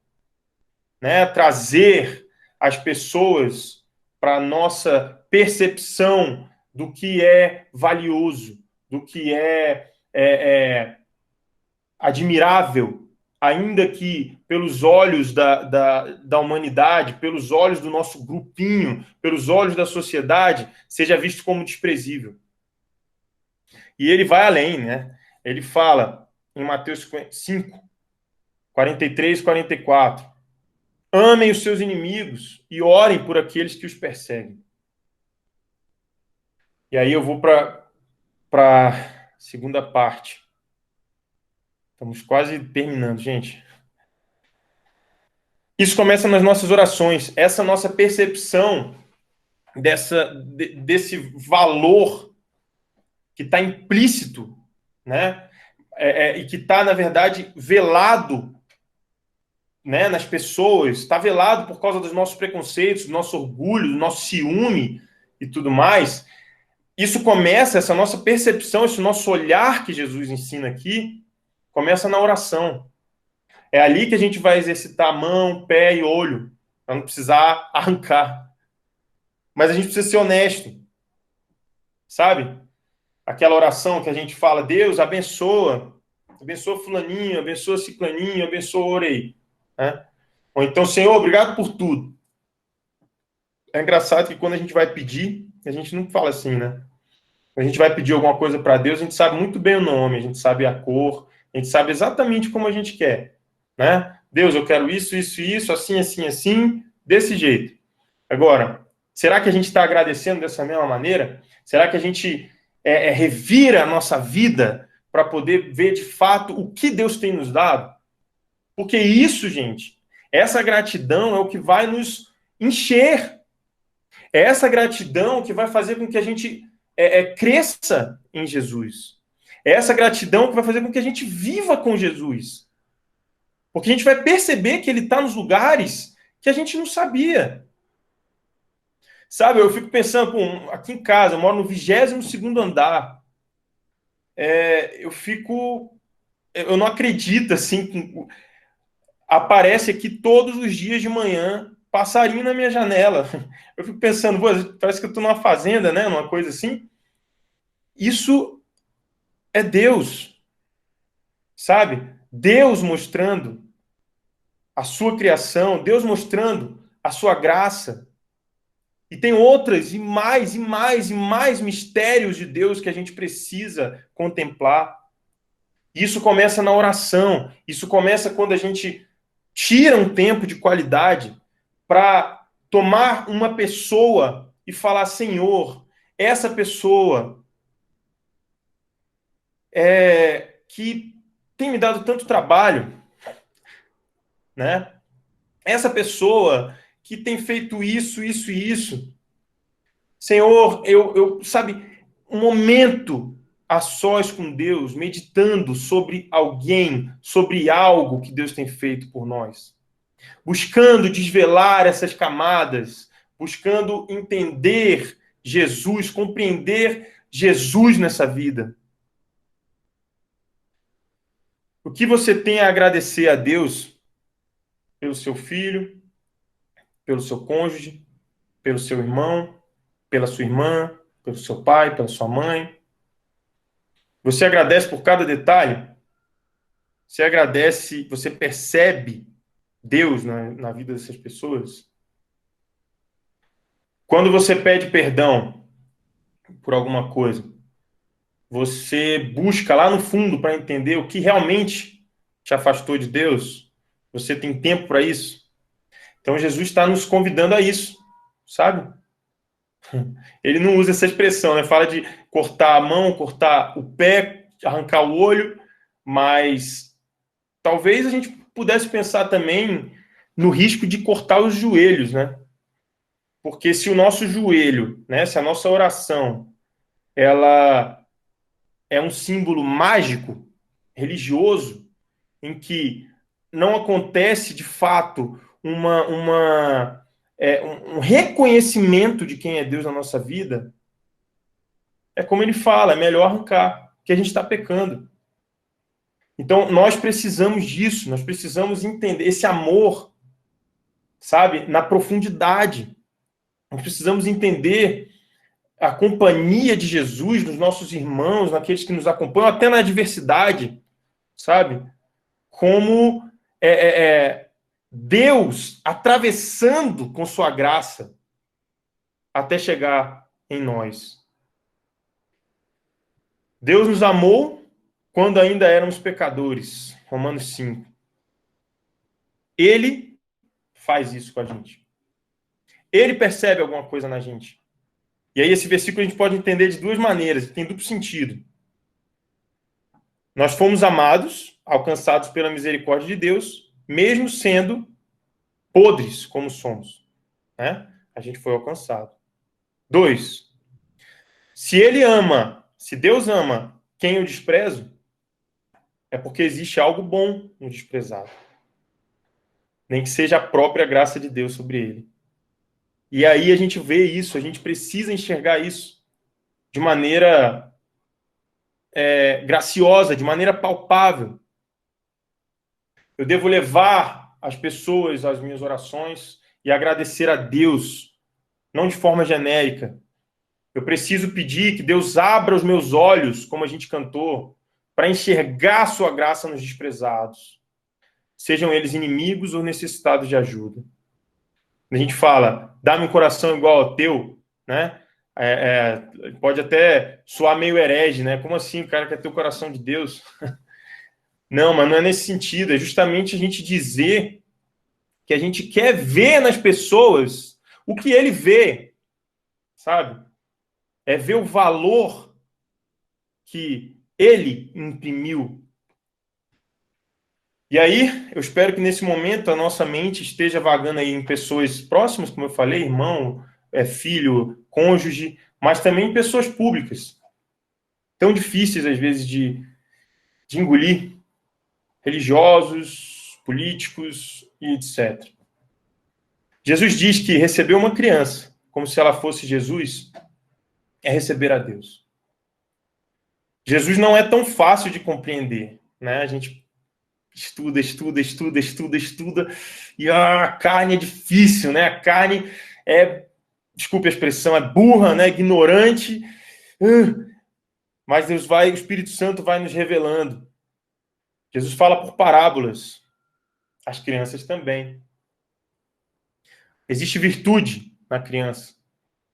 né? Trazer as pessoas para a nossa percepção do que é valioso, do que é admirável, ainda que pelos olhos da humanidade, pelos olhos do nosso grupinho, pelos olhos da sociedade, seja visto como desprezível. E ele vai além, né? Ele fala em Mateus 5, 43 e 44, amem os seus inimigos e orem por aqueles que os perseguem. E aí eu vou para a segunda parte. Estamos quase terminando, gente. Isso começa nas nossas orações. Essa nossa percepção desse valor que está implícito, né? E que está, na verdade, velado, né, nas pessoas, está velado por causa dos nossos preconceitos, do nosso orgulho, do nosso ciúme e tudo mais. Isso começa, essa nossa percepção, esse nosso olhar que Jesus ensina aqui, começa na oração. É ali que a gente vai exercitar mão, pé e olho, para não precisar arrancar. Mas a gente precisa ser honesto, sabe? Aquela oração que a gente fala: Deus abençoa abençoa fulaninho, abençoa ciclaninho, abençoa orei. Né? Ou então, Senhor, obrigado por tudo. É engraçado que quando a gente vai pedir, a gente não fala assim, né? Quando a gente vai pedir alguma coisa para Deus, a gente sabe muito bem o nome, a gente sabe a cor, a gente sabe exatamente como a gente quer, né? Deus, eu quero isso, isso, isso, assim, assim, assim, desse jeito. Agora, será que a gente está agradecendo dessa mesma maneira? Será que a gente revira a nossa vida para poder ver de fato o que Deus tem nos dado? Porque isso, gente, essa gratidão é o que vai nos encher. É essa gratidão que vai fazer com que a gente cresça em Jesus. É essa gratidão que vai fazer com que a gente viva com Jesus. Porque a gente vai perceber que ele está nos lugares que a gente não sabia. Sabe, eu fico pensando, aqui em casa, eu moro no 22º andar. Eu não acredito, assim, aparece aqui todos os dias de manhã passarinho na minha janela. Eu fico pensando, parece que eu estou numa fazenda, né? Numa coisa assim. Isso é Deus, sabe? Deus mostrando a sua criação, Deus mostrando a sua graça. E tem outras, e mais, e mais, e mais mistérios de Deus que a gente precisa contemplar. Isso começa na oração, isso começa quando a gente tira um tempo de qualidade para tomar uma pessoa e falar, Senhor, essa pessoa que tem me dado tanto trabalho, né? Essa pessoa que tem feito isso, isso e isso. Senhor, sabe, um momento a sós com Deus, meditando sobre alguém, sobre algo que Deus tem feito por nós. Buscando desvelar essas camadas, buscando entender Jesus, compreender Jesus nessa vida. O que você tem a agradecer a Deus pelo seu filho, pelo seu cônjuge, pelo seu irmão, pela sua irmã, pelo seu pai, pela sua mãe? Você agradece por cada detalhe? Você agradece, você percebe Deus na vida dessas pessoas? Quando você pede perdão por alguma coisa, você busca lá no fundo para entender o que realmente te afastou de Deus? Você tem tempo para isso? Então Jesus está nos convidando a isso, sabe? Ele não usa essa expressão, né? Fala de cortar a mão, cortar o pé, arrancar o olho, mas talvez a gente pudesse pensar também no risco de cortar os joelhos, né? Porque se o nosso joelho, né, se a nossa oração, ela é um símbolo mágico, religioso, em que não acontece de fato um reconhecimento de quem é Deus na nossa vida, é como ele fala, é melhor arrancar, porque a gente está pecando. Então, nós precisamos disso, nós precisamos entender esse amor, sabe, na profundidade. Nós precisamos entender a companhia de Jesus nos nossos irmãos, naqueles que nos acompanham, até na adversidade, sabe? Como Deus atravessando com sua graça até chegar em nós. Deus nos amou quando ainda éramos pecadores. Romanos 5. Ele faz isso com a gente. Ele percebe alguma coisa na gente. E aí esse versículo a gente pode entender de duas maneiras, tem duplo sentido. Nós fomos amados, alcançados pela misericórdia de Deus, mesmo sendo podres como somos. Né? A gente foi alcançado. 2. Se ele ama, se Deus ama quem eu desprezo, é porque existe algo bom no desprezado. Nem que seja a própria graça de Deus sobre ele. E aí a gente vê isso, a gente precisa enxergar isso de maneira graciosa, de maneira palpável. Eu devo levar as pessoas às minhas orações e agradecer a Deus, não de forma genérica. Eu preciso pedir que Deus abra os meus olhos, como a gente cantou, para enxergar a sua graça nos desprezados, sejam eles inimigos ou necessitados de ajuda. A gente fala, dá-me um coração igual ao teu, né? Pode até soar meio herege, né? Como assim, o cara quer ter o coração de Deus? Não, mas não é nesse sentido. É justamente a gente dizer que a gente quer ver nas pessoas o que ele vê, sabe? É ver o valor que ele imprimiu. E aí, eu espero que nesse momento a nossa mente esteja vagando aí em pessoas próximas, como eu falei, irmão, filho, cônjuge, mas também em pessoas públicas, tão difíceis às vezes de engolir, religiosos, políticos e etc. Jesus diz que receber uma criança, como se ela fosse Jesus, é receber a Deus. Jesus não é tão fácil de compreender, né? A gente estuda, e a carne é difícil, né? A carne desculpe a expressão, é burra, né? Ignorante, mas o Espírito Santo vai nos revelando. Jesus fala por parábolas, as crianças também. Existe virtude na criança,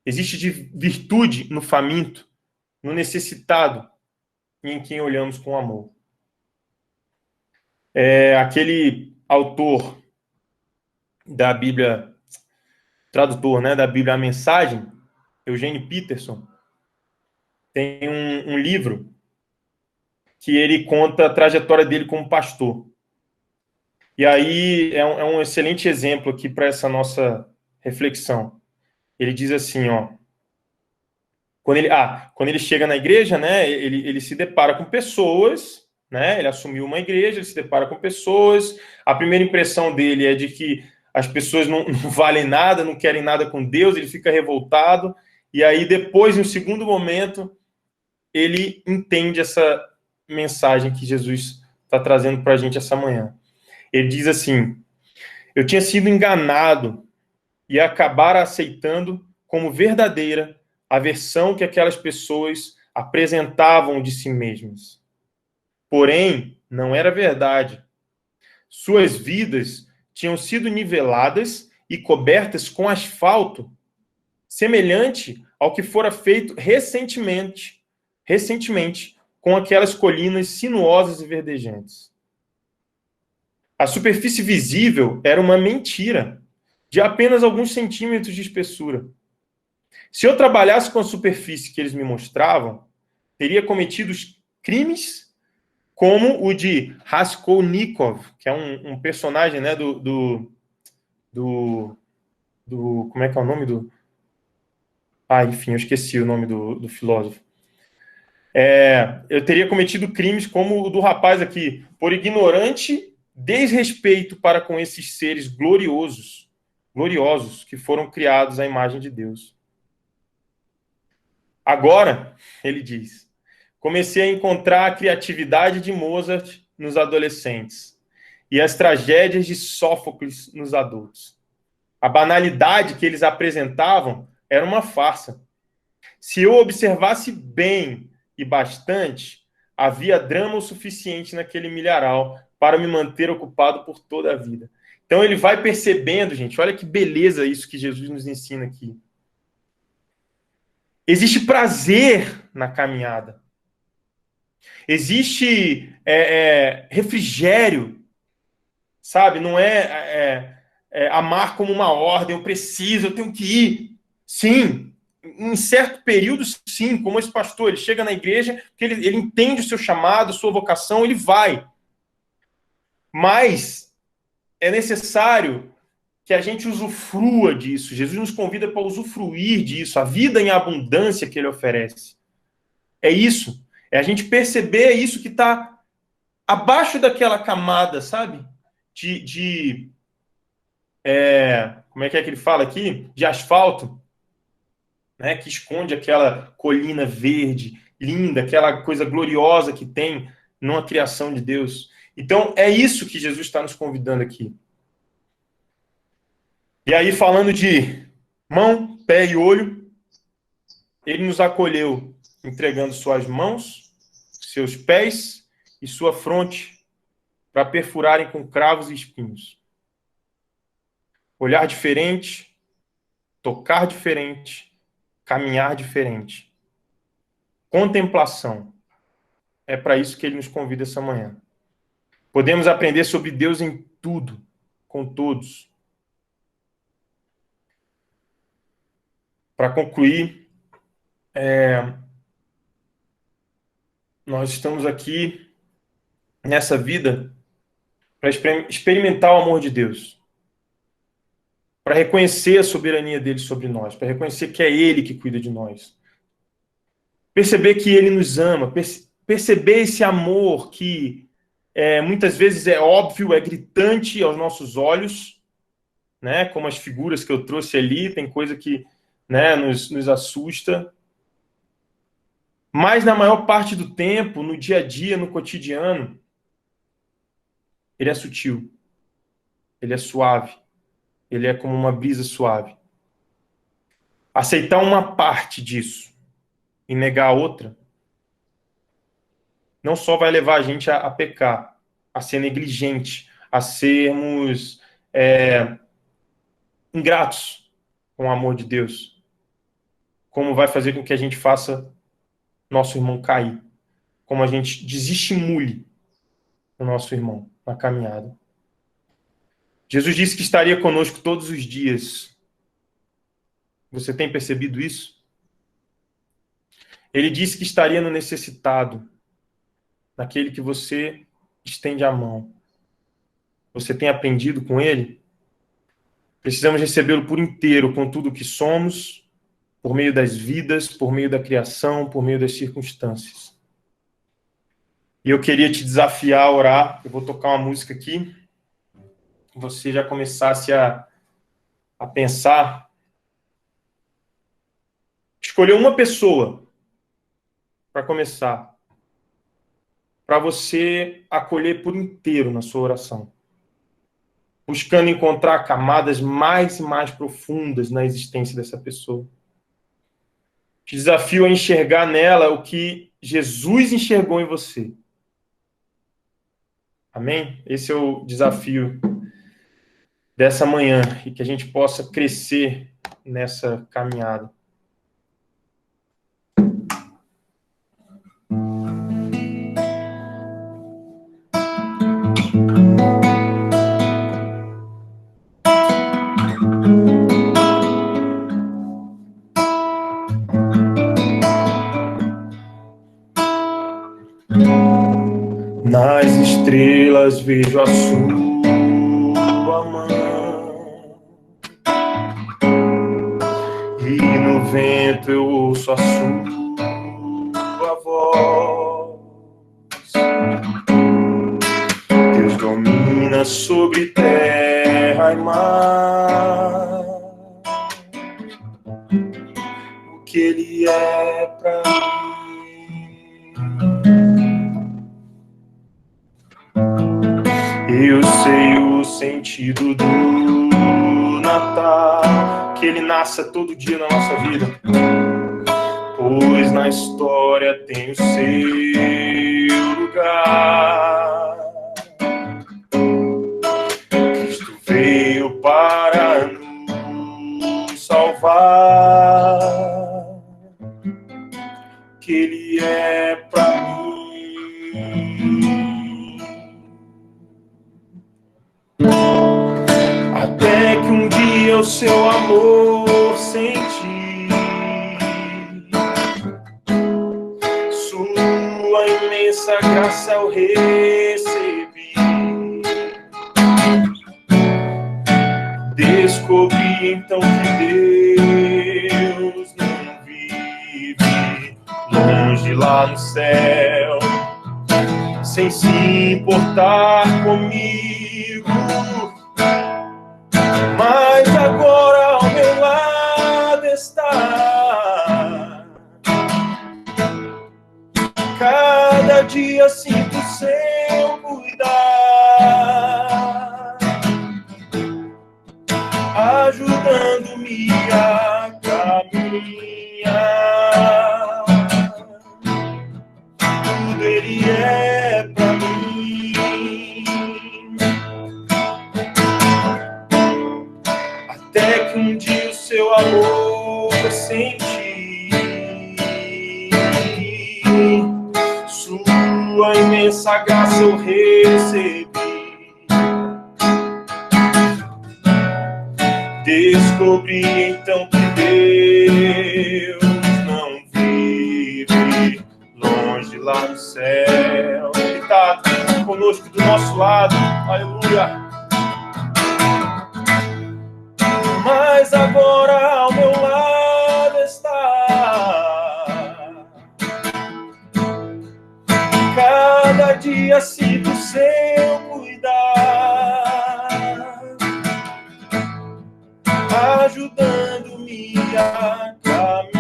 existe virtude no faminto, no necessitado e em quem olhamos com amor. Aquele autor da Bíblia, tradutor, né, da Bíblia A Mensagem, Eugene Peterson, tem um livro que ele conta a trajetória dele como pastor. E aí é um excelente exemplo aqui para essa nossa reflexão. Ele diz assim, ó, quando ele chega na igreja, né, ele se depara com pessoas, né, ele assumiu uma igreja, ele se depara com pessoas, a primeira impressão dele é de que as pessoas não valem nada, não querem nada com Deus, ele fica revoltado, e aí depois, em um segundo momento, ele entende essa mensagem que Jesus está trazendo para a gente essa manhã. Ele diz assim, eu tinha sido enganado e acabar aceitando como verdadeira a versão que aquelas pessoas apresentavam de si mesmas. Porém, não era verdade. Suas vidas tinham sido niveladas e cobertas com asfalto, semelhante ao que fora feito recentemente com aquelas colinas sinuosas e verdejantes. A superfície visível era uma mentira, de apenas alguns centímetros de espessura. Se eu trabalhasse com a superfície que eles me mostravam, teria cometido crimes como o de Raskolnikov, que é um personagem, né, do como é que é o nome do... enfim, eu esqueci o nome do filósofo. Eu teria cometido crimes como o do rapaz aqui, por ignorante desrespeito para com esses seres gloriosos que foram criados à imagem de Deus. Agora, ele diz, comecei a encontrar a criatividade de Mozart nos adolescentes e as tragédias de Sófocles nos adultos. A banalidade que eles apresentavam era uma farsa. Se eu observasse bem e bastante, havia drama o suficiente naquele milharal para me manter ocupado por toda a vida. Então ele vai percebendo, gente, olha que beleza isso que Jesus nos ensina aqui. Existe prazer na caminhada. Existe refrigério, sabe? Não amar como uma ordem, eu tenho que ir. Sim, em certo período, sim, como esse pastor, ele chega na igreja, porque ele entende o seu chamado, a sua vocação, ele vai. Mas é necessário que a gente usufrua disso. Jesus nos convida para usufruir disso, a vida em abundância que ele oferece. É isso. É a gente perceber isso que está abaixo daquela camada, sabe? Como é que ele fala aqui? De asfalto, né? Que esconde aquela colina verde, linda, aquela coisa gloriosa que tem numa criação de Deus. Então, é isso que Jesus está nos convidando aqui. E aí, falando de mão, pé e olho, ele nos acolheu entregando suas mãos, seus pés e sua fronte para perfurarem com cravos e espinhos. Olhar diferente, tocar diferente, caminhar diferente. Contemplação. É para isso que ele nos convida essa manhã. Podemos aprender sobre Deus em tudo, com todos. Para concluir, nós estamos aqui nessa vida para experimentar o amor de Deus, para reconhecer a soberania dele sobre nós, para reconhecer que é ele que cuida de nós, perceber que ele nos ama, perceber esse amor que muitas vezes é óbvio, é gritante aos nossos olhos, né? Como as figuras que eu trouxe ali, tem coisa que, né, nos assusta. Mas na maior parte do tempo, no dia a dia, no cotidiano, ele é sutil, ele é suave, ele é como uma brisa suave. Aceitar uma parte disso e negar a outra não só vai levar a gente a pecar, a ser negligente, a sermos ingratos com o amor de Deus, como vai fazer com que a gente faça nosso irmão cair, como a gente desestimule o nosso irmão na caminhada. Jesus disse que estaria conosco todos os dias. Você tem percebido isso? Ele disse que estaria no necessitado, naquele que você estende a mão. Você tem aprendido com ele? Precisamos recebê-lo por inteiro, com tudo o que somos, por meio das vidas, por meio da criação, por meio das circunstâncias. E eu queria te desafiar a orar. Eu vou tocar uma música aqui. Que você já começasse a pensar. Escolher uma pessoa para começar, para você acolher por inteiro na sua oração, buscando encontrar camadas mais e mais profundas na existência dessa pessoa. Te desafio a enxergar nela o que Jesus enxergou em você. Amém? Esse é o desafio dessa manhã, e que a gente possa crescer nessa caminhada. Nas estrelas vejo a sua mão, e no vento eu ouço a sua voz. Deus domina sobre terra e mar. O que Ele é pra mim? Eu sei o sentido do Natal, que ele nasça todo dia na nossa vida, pois na história tem o seu lugar. Cristo veio para nos salvar, que ele é para mim. Até que um dia o seu amor senti, sua imensa graça eu recebi. Descobri então que Deus não vive longe lá no céu, sem se importar comigo. Mas agora ao meu lado está. Cada dia sinto seu cuidar, ajudando-me a caminhar. Tudo Ele é pra amor senti, sua imensa graça eu recebi. Descobri então que Deus não vive longe lá no céu. Ele está conosco do nosso lado, aleluia. Mas agora ao meu lado está. Cada dia sinto seu cuidar, ajudando-me a caminhar.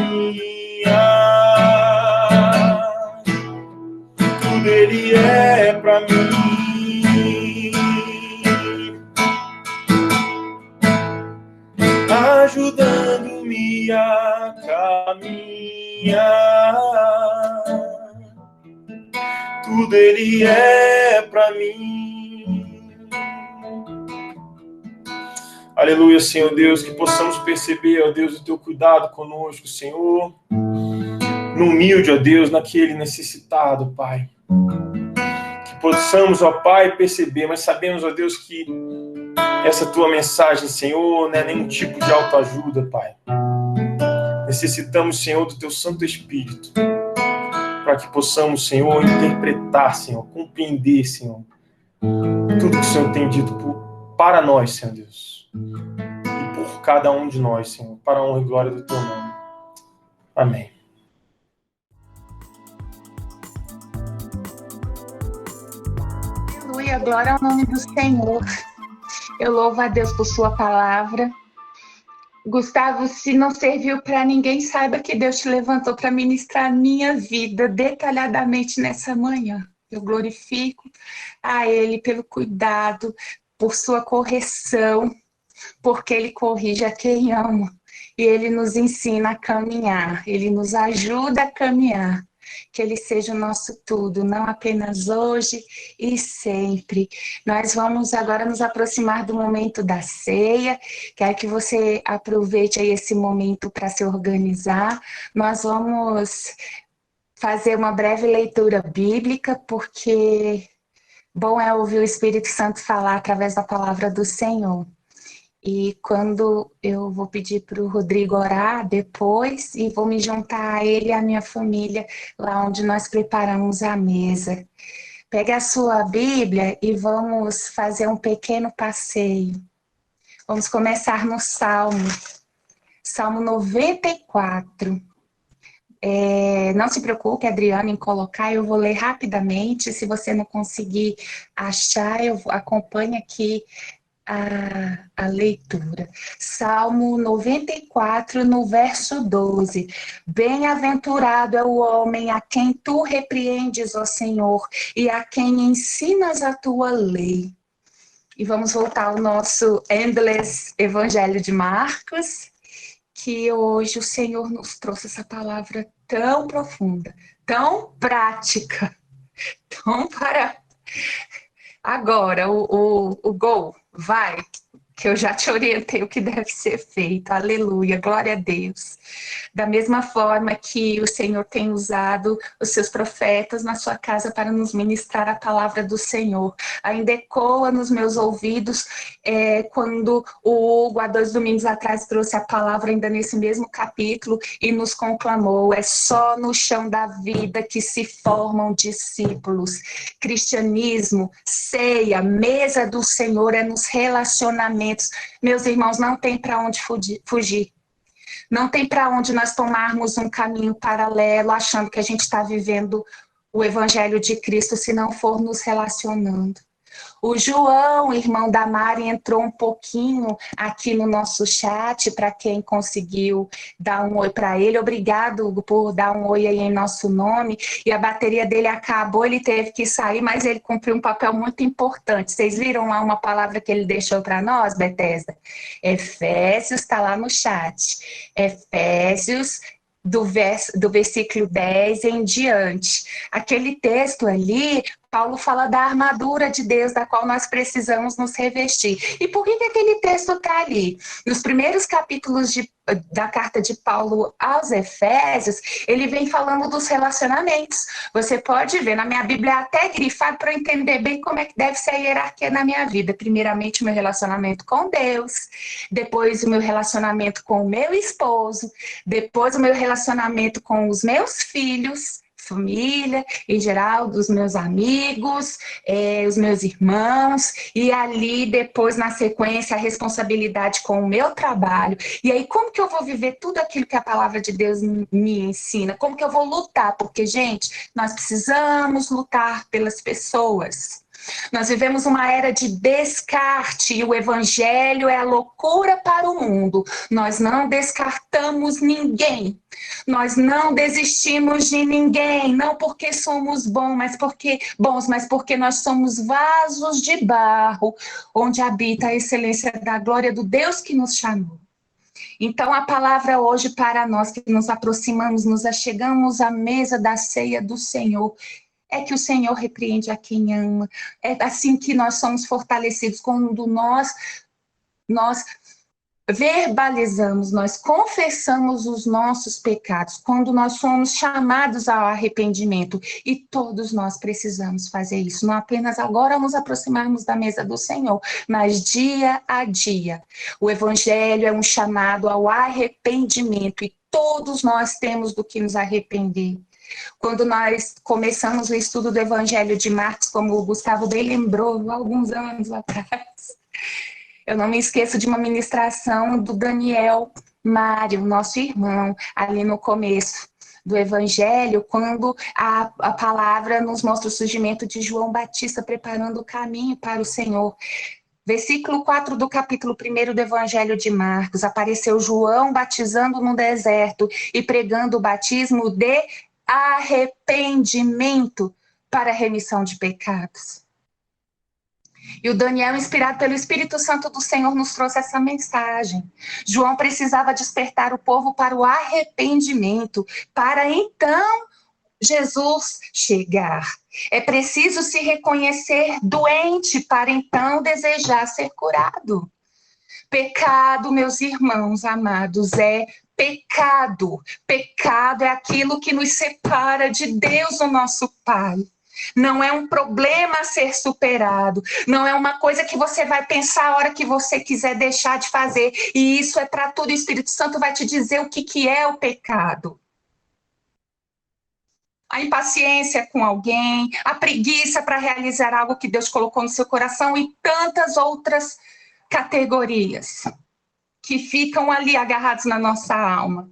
Tudo Ele é pra mim. Ajudando-me a caminhar. Tudo Ele é pra mim. Aleluia, Senhor Deus, que possamos perceber, ó Deus, o Teu cuidado conosco, Senhor. No humilde, ó Deus, naquele necessitado, Pai. Que possamos, ó Pai, perceber, mas sabemos, ó Deus, que essa Tua mensagem, Senhor, não é nenhum tipo de autoajuda, Pai. Necessitamos, Senhor, do Teu Santo Espírito, para que possamos, Senhor, interpretar, Senhor, compreender, Senhor, tudo que o Senhor tem dito para nós, Senhor Deus, e por cada um de nós, Senhor, para a honra e glória do Teu nome. Amém. Aleluia, glória ao nome do Senhor. Eu louvo a Deus por sua palavra. Gustavo, se não serviu para ninguém, saiba que Deus te levantou para ministrar a minha vida detalhadamente nessa manhã. Eu glorifico a Ele pelo cuidado, por sua correção, porque Ele corrige a quem ama. E Ele nos ensina a caminhar, Ele nos ajuda a caminhar. Que Ele seja o nosso tudo, não apenas hoje e sempre. Nós vamos agora nos aproximar do momento da ceia. Quero que você aproveite aí esse momento para se organizar. Nós vamos fazer uma breve leitura bíblica, porque bom é ouvir o Espírito Santo falar através da palavra do Senhor. E quando eu vou pedir para o Rodrigo orar depois, e vou me juntar a ele e a minha família, lá onde nós preparamos a mesa. Pegue a sua Bíblia e vamos fazer um pequeno passeio. Vamos começar no Salmo 94. Não se preocupe, Adriana, em colocar, eu vou ler rapidamente. Se você não conseguir achar, eu acompanho aqui a leitura. Salmo 94, no verso 12. Bem-aventurado é o homem a quem tu repreendes, ó Senhor, e a quem ensinas a tua lei. E vamos voltar ao nosso Endless Evangelho de Marcos, que hoje o Senhor nos trouxe essa palavra tão profunda, tão prática, tão para... Agora, o gol, vai, que eu já te orientei o que deve ser feito. Aleluia, glória a Deus. Da mesma forma que o Senhor tem usado os seus profetas na sua casa para nos ministrar a palavra do Senhor. Ainda ecoa nos meus ouvidos quando o Hugo, há 2 domingos atrás, trouxe a palavra ainda nesse mesmo capítulo e nos conclamou: é só no chão da vida que se formam discípulos. Cristianismo, ceia, mesa do Senhor é nos relacionamentos. Meus irmãos, não tem para onde fugir. Não tem para onde nós tomarmos um caminho paralelo, achando que a gente está vivendo o Evangelho de Cristo, se não for nos relacionando. O João, irmão da Mari, entrou um pouquinho aqui no nosso chat, para quem conseguiu dar um oi para ele. Obrigado por dar um oi aí em nosso nome. E a bateria dele acabou, ele teve que sair, mas ele cumpriu um papel muito importante. Vocês viram lá uma palavra que ele deixou para nós, Bethesda? Efésios, está lá no chat. Efésios, do versículo 10 em diante. Aquele texto ali, Paulo fala da armadura de Deus, da qual nós precisamos nos revestir. E por que aquele texto está ali? Nos primeiros capítulos da carta de Paulo aos Efésios, ele vem falando dos relacionamentos. Você pode ver, na minha Bíblia é até grifado para eu entender bem como é que deve ser a hierarquia na minha vida. Primeiramente, o meu relacionamento com Deus, depois o meu relacionamento com o meu esposo, depois o meu relacionamento com os meus filhos, família, em geral, dos meus amigos, os meus irmãos, e ali depois, na sequência, a responsabilidade com o meu trabalho. E aí, como que eu vou viver tudo aquilo que a palavra de Deus me ensina? Como que eu vou lutar? Porque, gente, nós precisamos lutar pelas pessoas. Nós vivemos uma era de descarte e o evangelho é a loucura para o mundo. Nós não descartamos ninguém. Nós não desistimos de ninguém, não porque somos bons, mas porque nós somos vasos de barro, onde habita a excelência da glória do Deus que nos chamou. Então, a palavra hoje para nós que nos aproximamos, nos achegamos à mesa da ceia do Senhor, é que o Senhor repreende a quem ama. É assim que nós somos fortalecidos, quando nós verbalizamos, nós confessamos os nossos pecados, quando nós somos chamados ao arrependimento. E todos nós precisamos fazer isso, não apenas agora nos aproximarmos da mesa do Senhor, mas dia a dia. O Evangelho é um chamado ao arrependimento e todos nós temos do que nos arrepender. Quando nós começamos o estudo do Evangelho de Marcos, como o Gustavo bem lembrou, há alguns anos atrás, eu não me esqueço de uma ministração do Daniel Mário, nosso irmão, ali no começo do Evangelho, quando a palavra nos mostra o surgimento de João Batista preparando o caminho para o Senhor. Versículo 4 do capítulo 1 do Evangelho de Marcos, apareceu João batizando no deserto e pregando o batismo de arrependimento para a remissão de pecados. E o Daniel, inspirado pelo Espírito Santo do Senhor, nos trouxe essa mensagem. João precisava despertar o povo para o arrependimento, para então Jesus chegar. É preciso se reconhecer doente para então desejar ser curado. Pecado, meus irmãos amados, é pecado. Pecado é aquilo que nos separa de Deus, o nosso Pai. Não é um problema a ser superado. Não é uma coisa que você vai pensar a hora que você quiser deixar de fazer. E isso é para tudo. O Espírito Santo vai te dizer o que é o pecado. A impaciência com alguém, a preguiça para realizar algo que Deus colocou no seu coração e tantas outras categorias que ficam ali agarrados na nossa alma.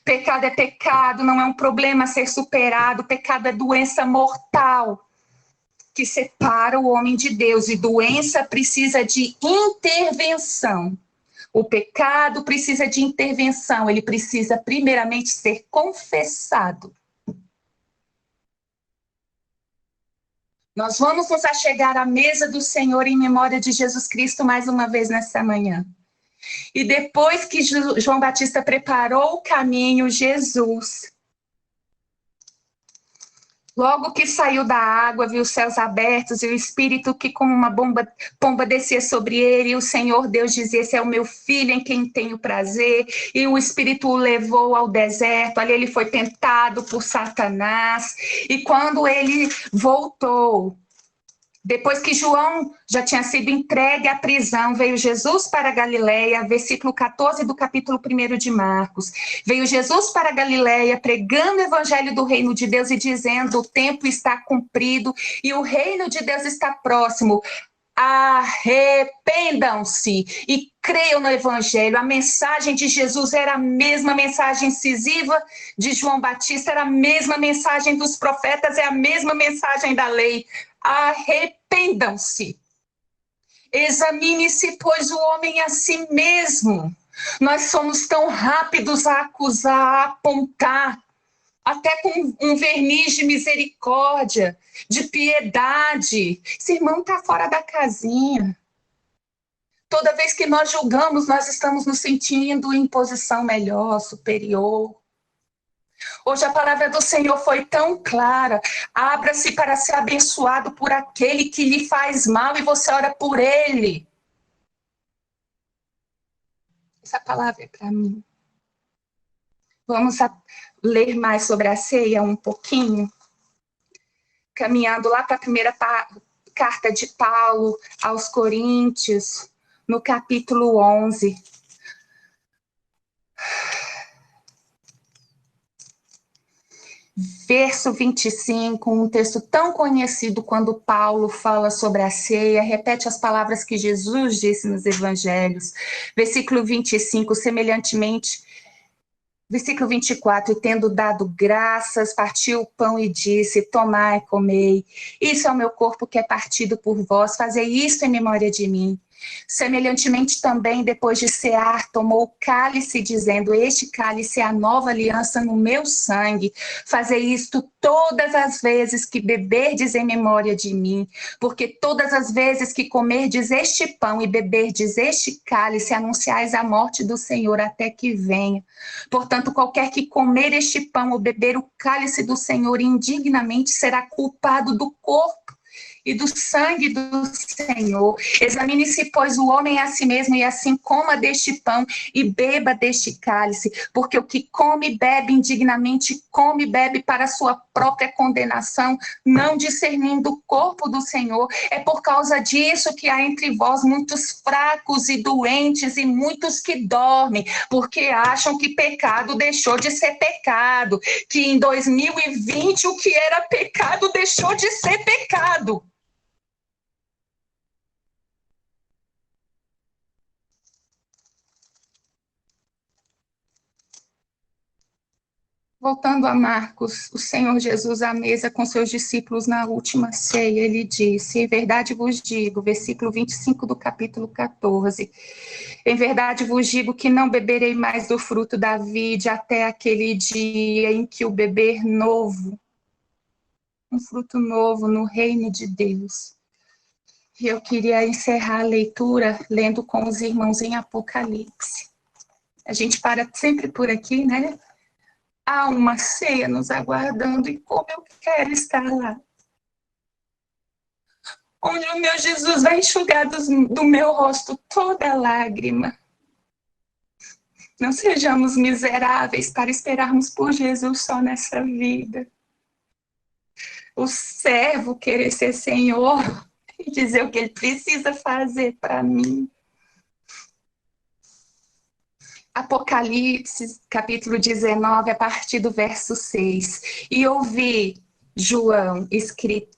Pecado é pecado, não é um problema a ser superado. Pecado é doença mortal que separa o homem de Deus. E doença precisa de intervenção. O pecado precisa de intervenção. Ele precisa primeiramente ser confessado. Nós vamos nos achegar à mesa do Senhor em memória de Jesus Cristo mais uma vez nessa manhã. E depois que João Batista preparou o caminho, Jesus, logo que saiu da água, viu os céus abertos e o Espírito que como uma pomba descia sobre ele, e o Senhor Deus dizia, esse é o meu filho em quem tenho prazer, e o Espírito o levou ao deserto, ali ele foi tentado por Satanás, e quando ele voltou, depois que João já tinha sido entregue à prisão, veio Jesus para a Galileia, versículo 14 do capítulo 1 de Marcos. Veio Jesus para a Galileia, pregando o evangelho do reino de Deus e dizendo, o tempo está cumprido e o reino de Deus está próximo. Arrependam-se e creiam no evangelho. A mensagem de Jesus era a mesma mensagem incisiva de João Batista, era a mesma mensagem dos profetas, é a mesma mensagem da lei. Arrependam-se. Examine-se, pois, o homem a si mesmo. Nós somos tão rápidos a acusar, a apontar, até com um verniz de misericórdia, de piedade. Esse irmão está fora da casinha. Toda vez que nós julgamos, nós estamos nos sentindo em posição melhor, superior. Hoje a palavra do Senhor foi tão clara. Abra-se para ser abençoado por aquele que lhe faz mal e você ora por ele. Essa palavra é para mim. Vamos ler mais sobre a ceia um pouquinho? Caminhando lá para a primeira carta de Paulo aos Coríntios, no capítulo 11. Verso 25, um texto tão conhecido quando Paulo fala sobre a ceia, repete as palavras que Jesus disse nos evangelhos. Versículo 25, semelhantemente, versículo 24, e tendo dado graças, partiu o pão e disse, tomai, comei, isso é o meu corpo que é partido por vós, fazei isto em memória de mim. Semelhantemente também, depois de cear, tomou o cálice, dizendo, este cálice é a nova aliança no meu sangue. Fazei isto todas as vezes que beberdes em memória de mim, porque todas as vezes que comerdes este pão e beberdes este cálice, anunciais a morte do Senhor até que venha. Portanto, qualquer que comer este pão ou beber o cálice do Senhor indignamente será culpado do corpo e do sangue do Senhor. Examine-se, pois, o homem a si mesmo, e assim coma deste pão e beba deste cálice, porque o que come e bebe indignamente, come e bebe para a sua própria condenação, não discernindo o corpo do Senhor. É por causa disso que há entre vós muitos fracos e doentes e muitos que dormem, porque acham que pecado deixou de ser pecado, que em 2020 o que era pecado deixou de ser pecado. Voltando a Marcos, o Senhor Jesus à mesa com seus discípulos na última ceia, ele disse, em verdade vos digo, versículo 25 do capítulo 14, em verdade vos digo que não beberei mais do fruto da vide até aquele dia em que o beber novo, um fruto novo no reino de Deus. E eu queria encerrar a leitura lendo com os irmãos em Apocalipse. A gente para sempre por aqui, né? Há uma ceia nos aguardando e como eu quero estar lá. Onde o meu Jesus vai enxugar do meu rosto toda lágrima. Não sejamos miseráveis para esperarmos por Jesus só nessa vida. O servo querer ser Senhor e dizer o que ele precisa fazer para mim. Apocalipse, capítulo 19, a partir do verso 6. E ouvi João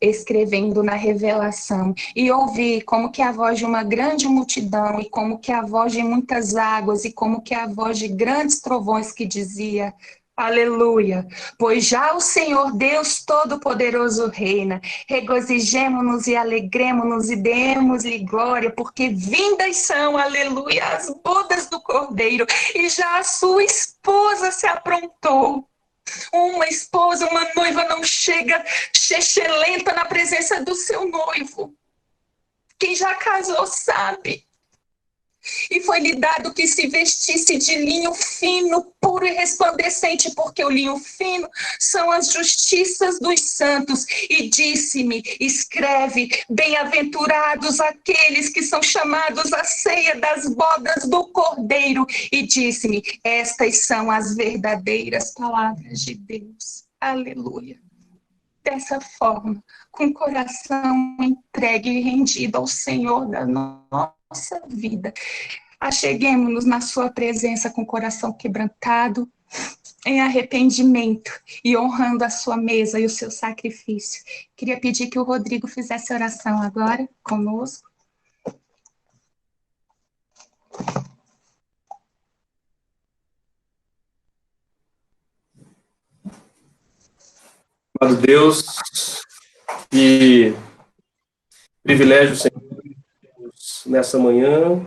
escrevendo na revelação, e ouvi como que a voz de uma grande multidão, e como que a voz de muitas águas, e como que a voz de grandes trovões que dizia, aleluia, pois já o Senhor Deus Todo-Poderoso reina, regozijemo-nos e alegremo-nos e demos-lhe glória, porque vindas são, aleluia, as bodas do Cordeiro, e já a sua esposa se aprontou. Uma esposa, uma noiva não chega chechelenta na presença do seu noivo. Quem já casou sabe. E foi-lhe dado que se vestisse de linho fino, puro e resplandecente, porque o linho fino são as justiças dos santos. E disse-me, escreve, bem-aventurados aqueles que são chamados à ceia das bodas do Cordeiro. E disse-me, estas são as verdadeiras palavras de Deus. Aleluia. Dessa forma, com o coração entregue e rendido ao Senhor da nossa vida, acheguemo-nos na sua presença com o coração quebrantado, em arrependimento e honrando a sua mesa e o seu sacrifício. Queria pedir que o Rodrigo fizesse oração agora conosco. Amado Deus, que privilégio, Senhor, nessa manhã,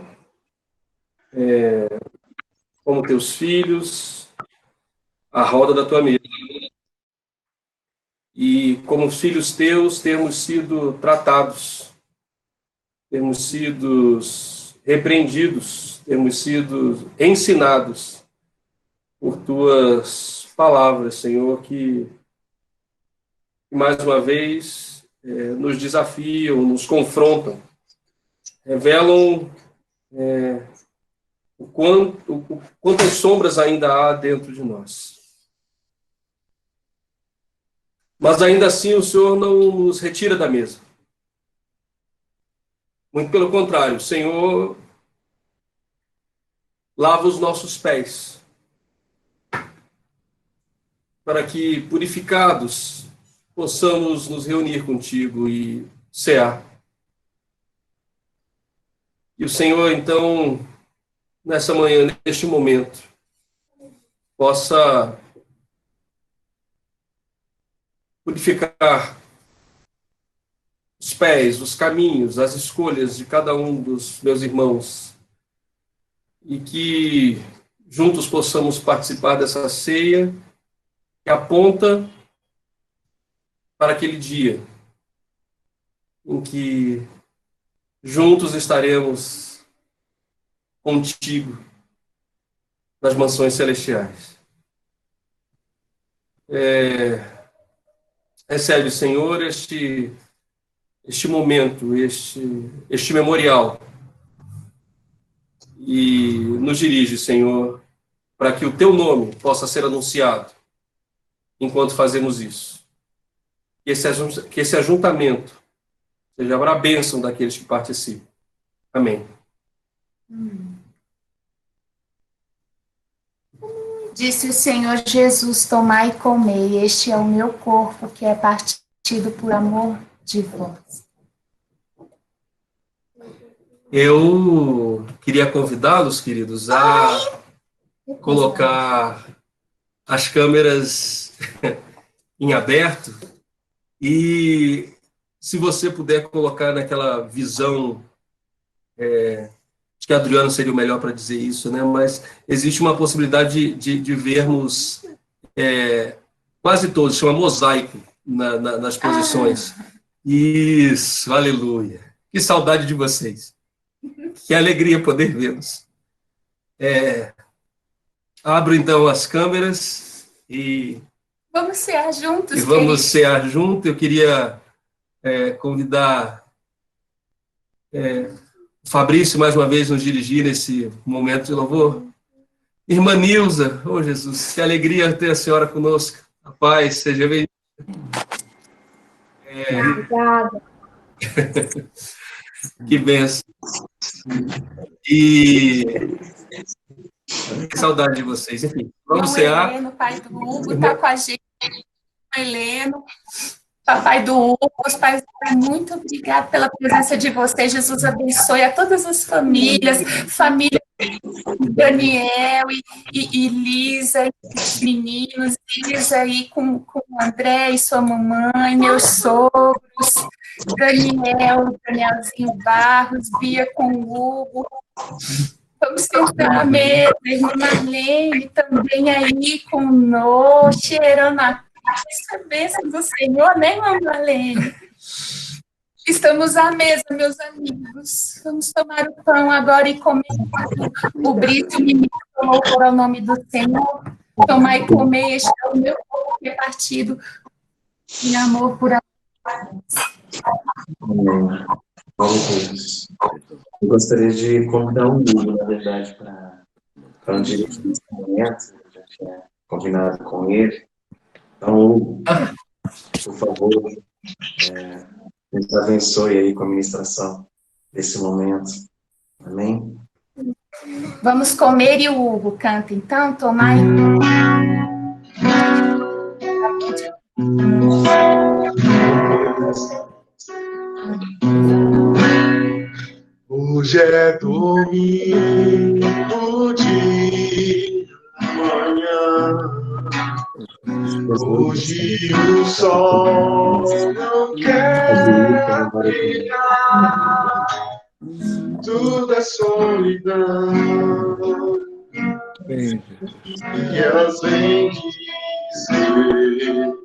como teus filhos, à roda da tua mesa. E como filhos teus, temos sido tratados, temos sido repreendidos, temos sido ensinados por tuas palavras, Senhor, que mais uma vez nos desafiam, nos confrontam, revelam quantas sombras ainda há dentro de nós. Mas ainda assim o Senhor não nos retira da mesa. Muito pelo contrário, o Senhor lava os nossos pés, para que, purificados, possamos nos reunir contigo e cear. E o Senhor, então, nessa manhã, neste momento, possa purificar os pés, os caminhos, as escolhas de cada um dos meus irmãos, e que juntos possamos participar dessa ceia que aponta para aquele dia em que juntos estaremos contigo nas mansões celestiais. Recebe, Senhor, este momento, este memorial, e nos dirige, Senhor, para que o teu nome possa ser anunciado enquanto fazemos isso. Que esse ajuntamento seja para a bênção daqueles que participam. Amém. Disse o Senhor Jesus: tomai e comei, este é o meu corpo, que é partido por amor de vós. Eu queria convidá-los, queridos, a colocar as câmeras em aberto e, se você puder colocar naquela visão, acho que Adriano seria o melhor para dizer isso, né? Mas existe uma possibilidade de vermos quase todos, chama mosaico nas posições. Isso, aleluia. Que saudade de vocês. Que alegria poder vê-los. Abro então as câmeras e vamos cear juntos. Vamos cear juntos. Eu queria convidar o Fabrício mais uma vez nos dirigir nesse momento de louvor. Irmã Nilza, oh Jesus, que alegria ter a senhora conosco. A paz, seja bem-vinda. Obrigada. Que bênção. E que saudade de vocês. Enfim, vamos cear. Heleno, pai do Hugo, está com a gente. Heleno, papai do Hugo, os pais, muito obrigada pela presença de vocês. Jesus abençoe a todas as famílias, família Daniel e Lisa, e os meninos, Lisa aí com o André e sua mamãe, meus sogros, Danielzinho Barros, Bia com o Hugo. Vamos sentar à mesa, irmã Marlene também aí conosco, cheirando a bênção do Senhor, né, irmã Marlene? Estamos à mesa, meus amigos. Vamos tomar o pão agora e comer. O Brito me tomou por o nome do Senhor. Tomar e comer, este é o meu corpo que é partido em amor por amor. Amém. Vamos. Eu gostaria de convidar o Hugo, na verdade, para um dirigir esse momento. Eu já tinha combinado com ele. Então, Hugo, por favor, nos abençoe aí com a ministração desse momento. Amém? Vamos comer e o Hugo canta, então, tomar e... Hoje é domingo de manhã. Hoje o sol não quer brilhar. Tudo é solidão. E elas vêm dizer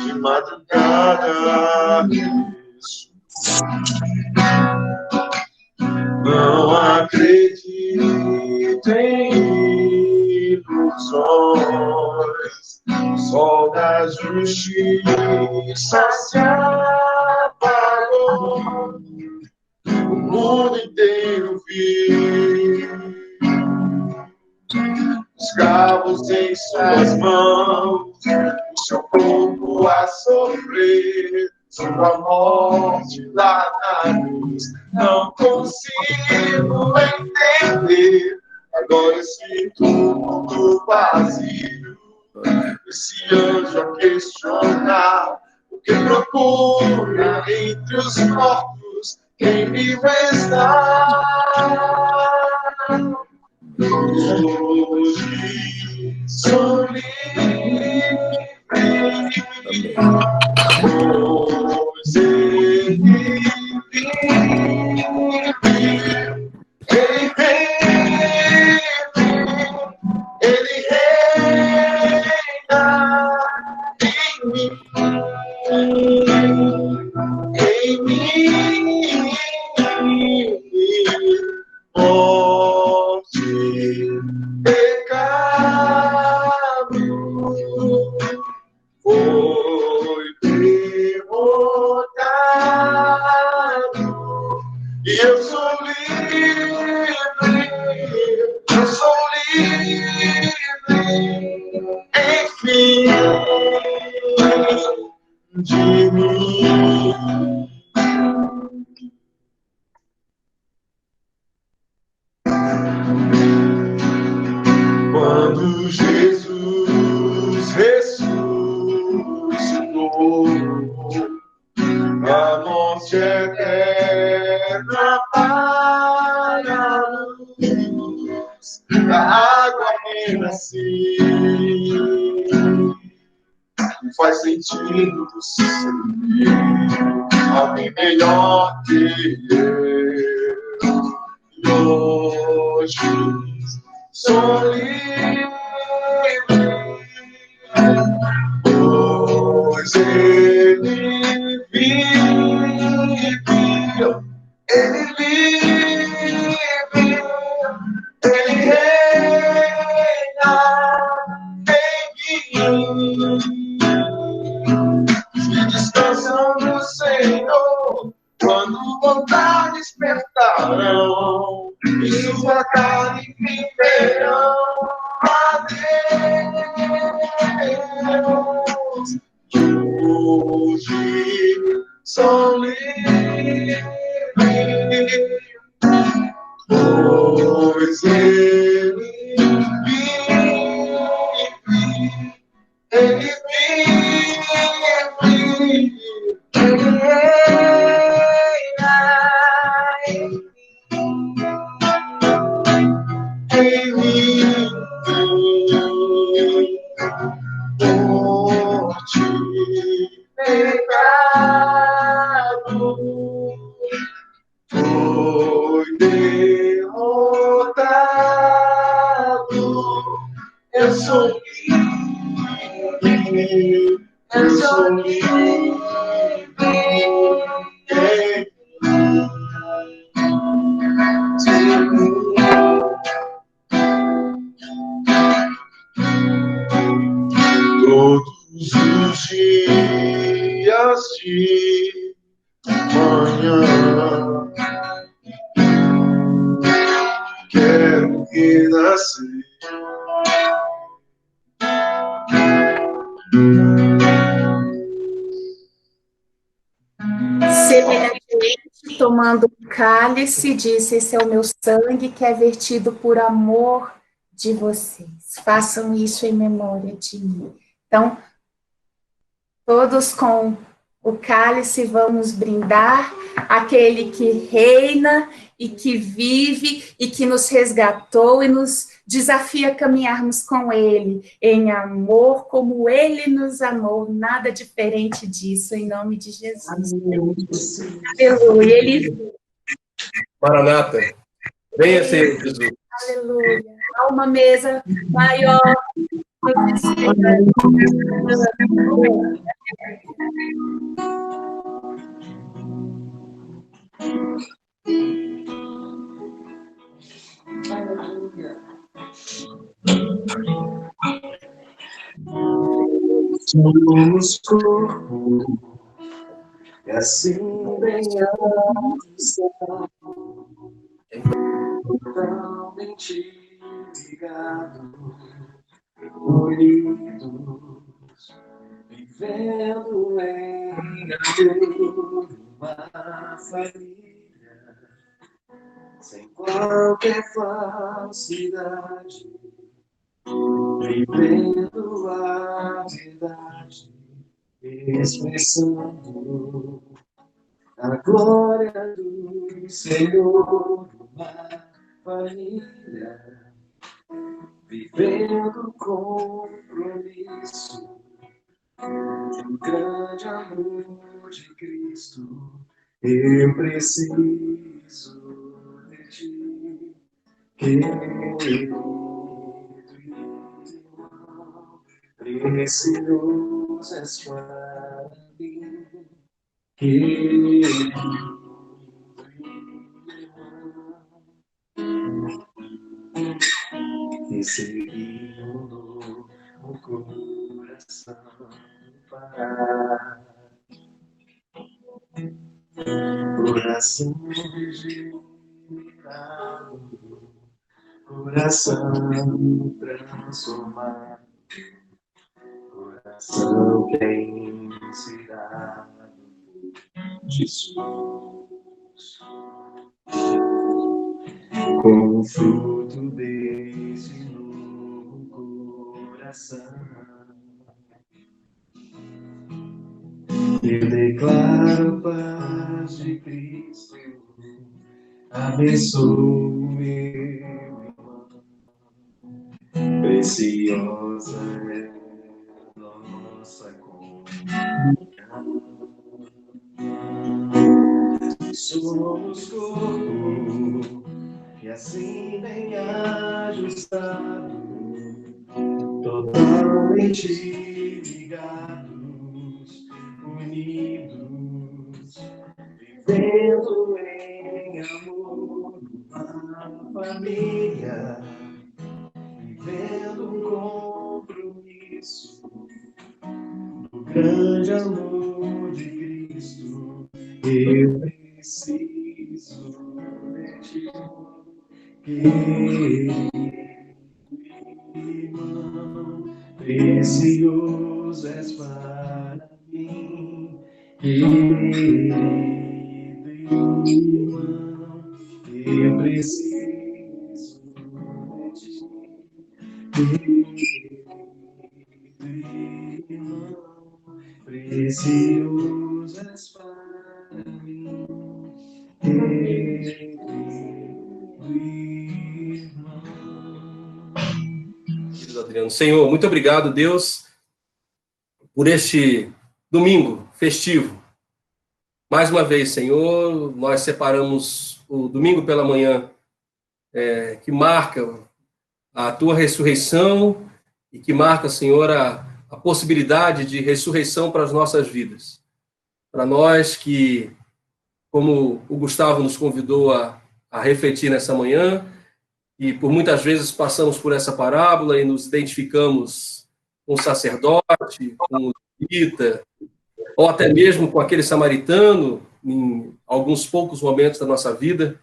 de madrugada. Não acredito em ilusões. mundo inteiro viu. Escravos em suas mãos, o seu corpo a sofrer, sua morte lá na cruz. Não consigo entender, agora sinto tudo vazio. Esse anjo a questionar, o que procura entre os mortos, quem vivo está. Hoje sou livre, pois ele vive, ele reina em mim, em mim. Morte, pecado foi derrotado e eu sou livre, enfim, de mim. Quando Jesus ressuscitou, a morte eterna para a luz, da água renasceu. Não faz sentido servir alguém melhor que eu. E hoje sou livre, pois ele vive, ele vive, ele reina em mim. Se descansam no Senhor, quando voltar despertarão, e sua carne viverão a Deus. Hoje sou livre, pois ele vive, ele vive, ele reina em mim. Morte, pecado foi derrotado. Eu sou livre, eu sou livre. Todos os dias de manhã quero renascer. Semelhantemente, tomando o cálice, disse: esse é o meu sangue que é vertido por amor de vocês. Façam isso em memória de mim. Então, todos com o cálice vamos brindar aquele que reina e que vive e que nos resgatou e nos desafia a caminharmos com ele em amor, como ele nos amou, nada diferente disso, em nome de Jesus. Aleluia. Ele... Maranata, venha, Senhor Jesus. Aleluia. Há uma mesa maior. Somos corpo, e assim venhamos totalmente ligados, unidos, vivendo em amor, uma família, sem qualquer falsidade, vivendo a verdade, expressando a glória do Senhor, uma família, vivendo compromisso do grande amor de Cristo. Eu preciso de ti, querido irmão, precioso és para mim, querido irmão, recebi um novo coração para coração regenerado, coração transformado, coração bem ensinado, Jesus. Com o fruto desse novo coração, eu declaro a paz de Cristo, abençoo meu irmão, preciosa é nossa comunhão. Somos corpo, e assim bem ajustado, totalmente ligados, unidos, vivendo em amor, uma família, vivendo um compromisso do grande amor de Cristo. Eu preciso de ti, querido irmão, precioso és para mim, querido irmão, eu preciso de ti, querido irmão, precioso és para mim, querido irmão. Adriano. Senhor, muito obrigado, Deus, por este domingo festivo. Mais uma vez, Senhor, nós separamos o domingo pela manhã, que marca a tua ressurreição e que marca, Senhor, a possibilidade de ressurreição para as nossas vidas. Para nós que, como o Gustavo nos convidou a refletir nessa manhã, e por muitas vezes passamos por essa parábola e nos identificamos com o sacerdote, com o levita, ou até mesmo com aquele samaritano, em alguns poucos momentos da nossa vida,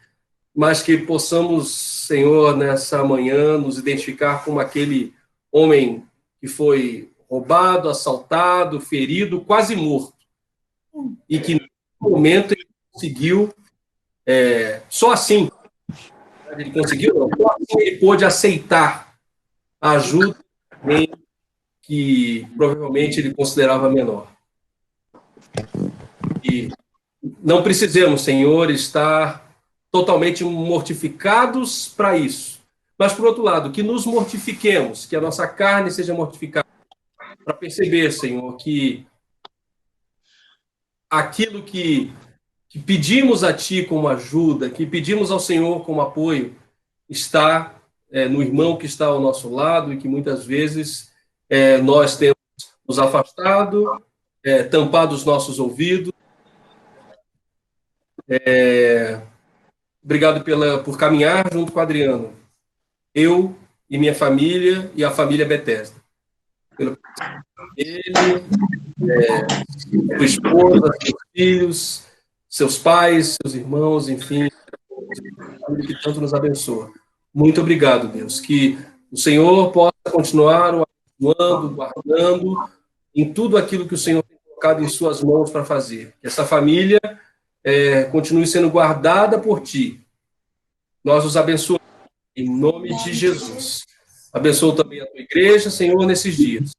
mas que possamos, Senhor, nessa manhã, nos identificar como aquele homem que foi roubado, assaltado, ferido, quase morto, e que, no momento, ele conseguiu, só assim, ele conseguiu, não, só assim ele pôde aceitar a ajuda que provavelmente ele considerava menor. E não precisamos, Senhor, estar totalmente mortificados para isso. Mas, por outro lado, que nos mortifiquemos, que a nossa carne seja mortificada, para perceber, Senhor, que aquilo que pedimos a Ti como ajuda, que pedimos ao Senhor como apoio, está no irmão que está ao nosso lado e que muitas vezes nós temos nos afastado, tampado os nossos ouvidos. Obrigado por caminhar junto com o Adriano. Eu e minha família e a família Bethesda. Ele, sua esposa, seus filhos, seus pais, seus irmãos, enfim, família que tanto nos abençoa. Muito obrigado, Deus, que o Senhor possa continuar o abençoando, guardando em tudo aquilo que o Senhor tem colocado em suas mãos para fazer. Que essa família continue sendo guardada por Ti. Nós os abençoamos em nome de Jesus. Abençoa também a Tua igreja, Senhor, nesses dias.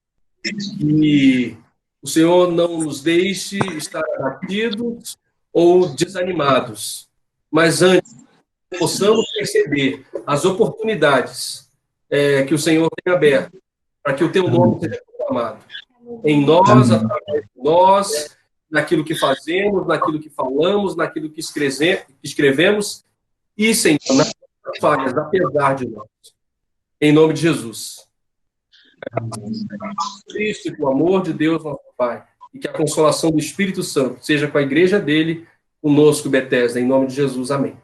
Que o Senhor não nos deixe estar abatidos ou desanimados, mas antes possamos perceber as oportunidades que o Senhor tem aberto para que o Teu nome seja proclamado. Em nós, através de nós, naquilo que fazemos, naquilo que falamos, naquilo que escrevemos e, Senhor, nas nossas falhas, apesar de nós. Em nome de Jesus. Cristo, com o amor de Deus, nosso Pai, e que a consolação do Espírito Santo seja com a igreja dele, conosco, Bethesda, em nome de Jesus. Amém.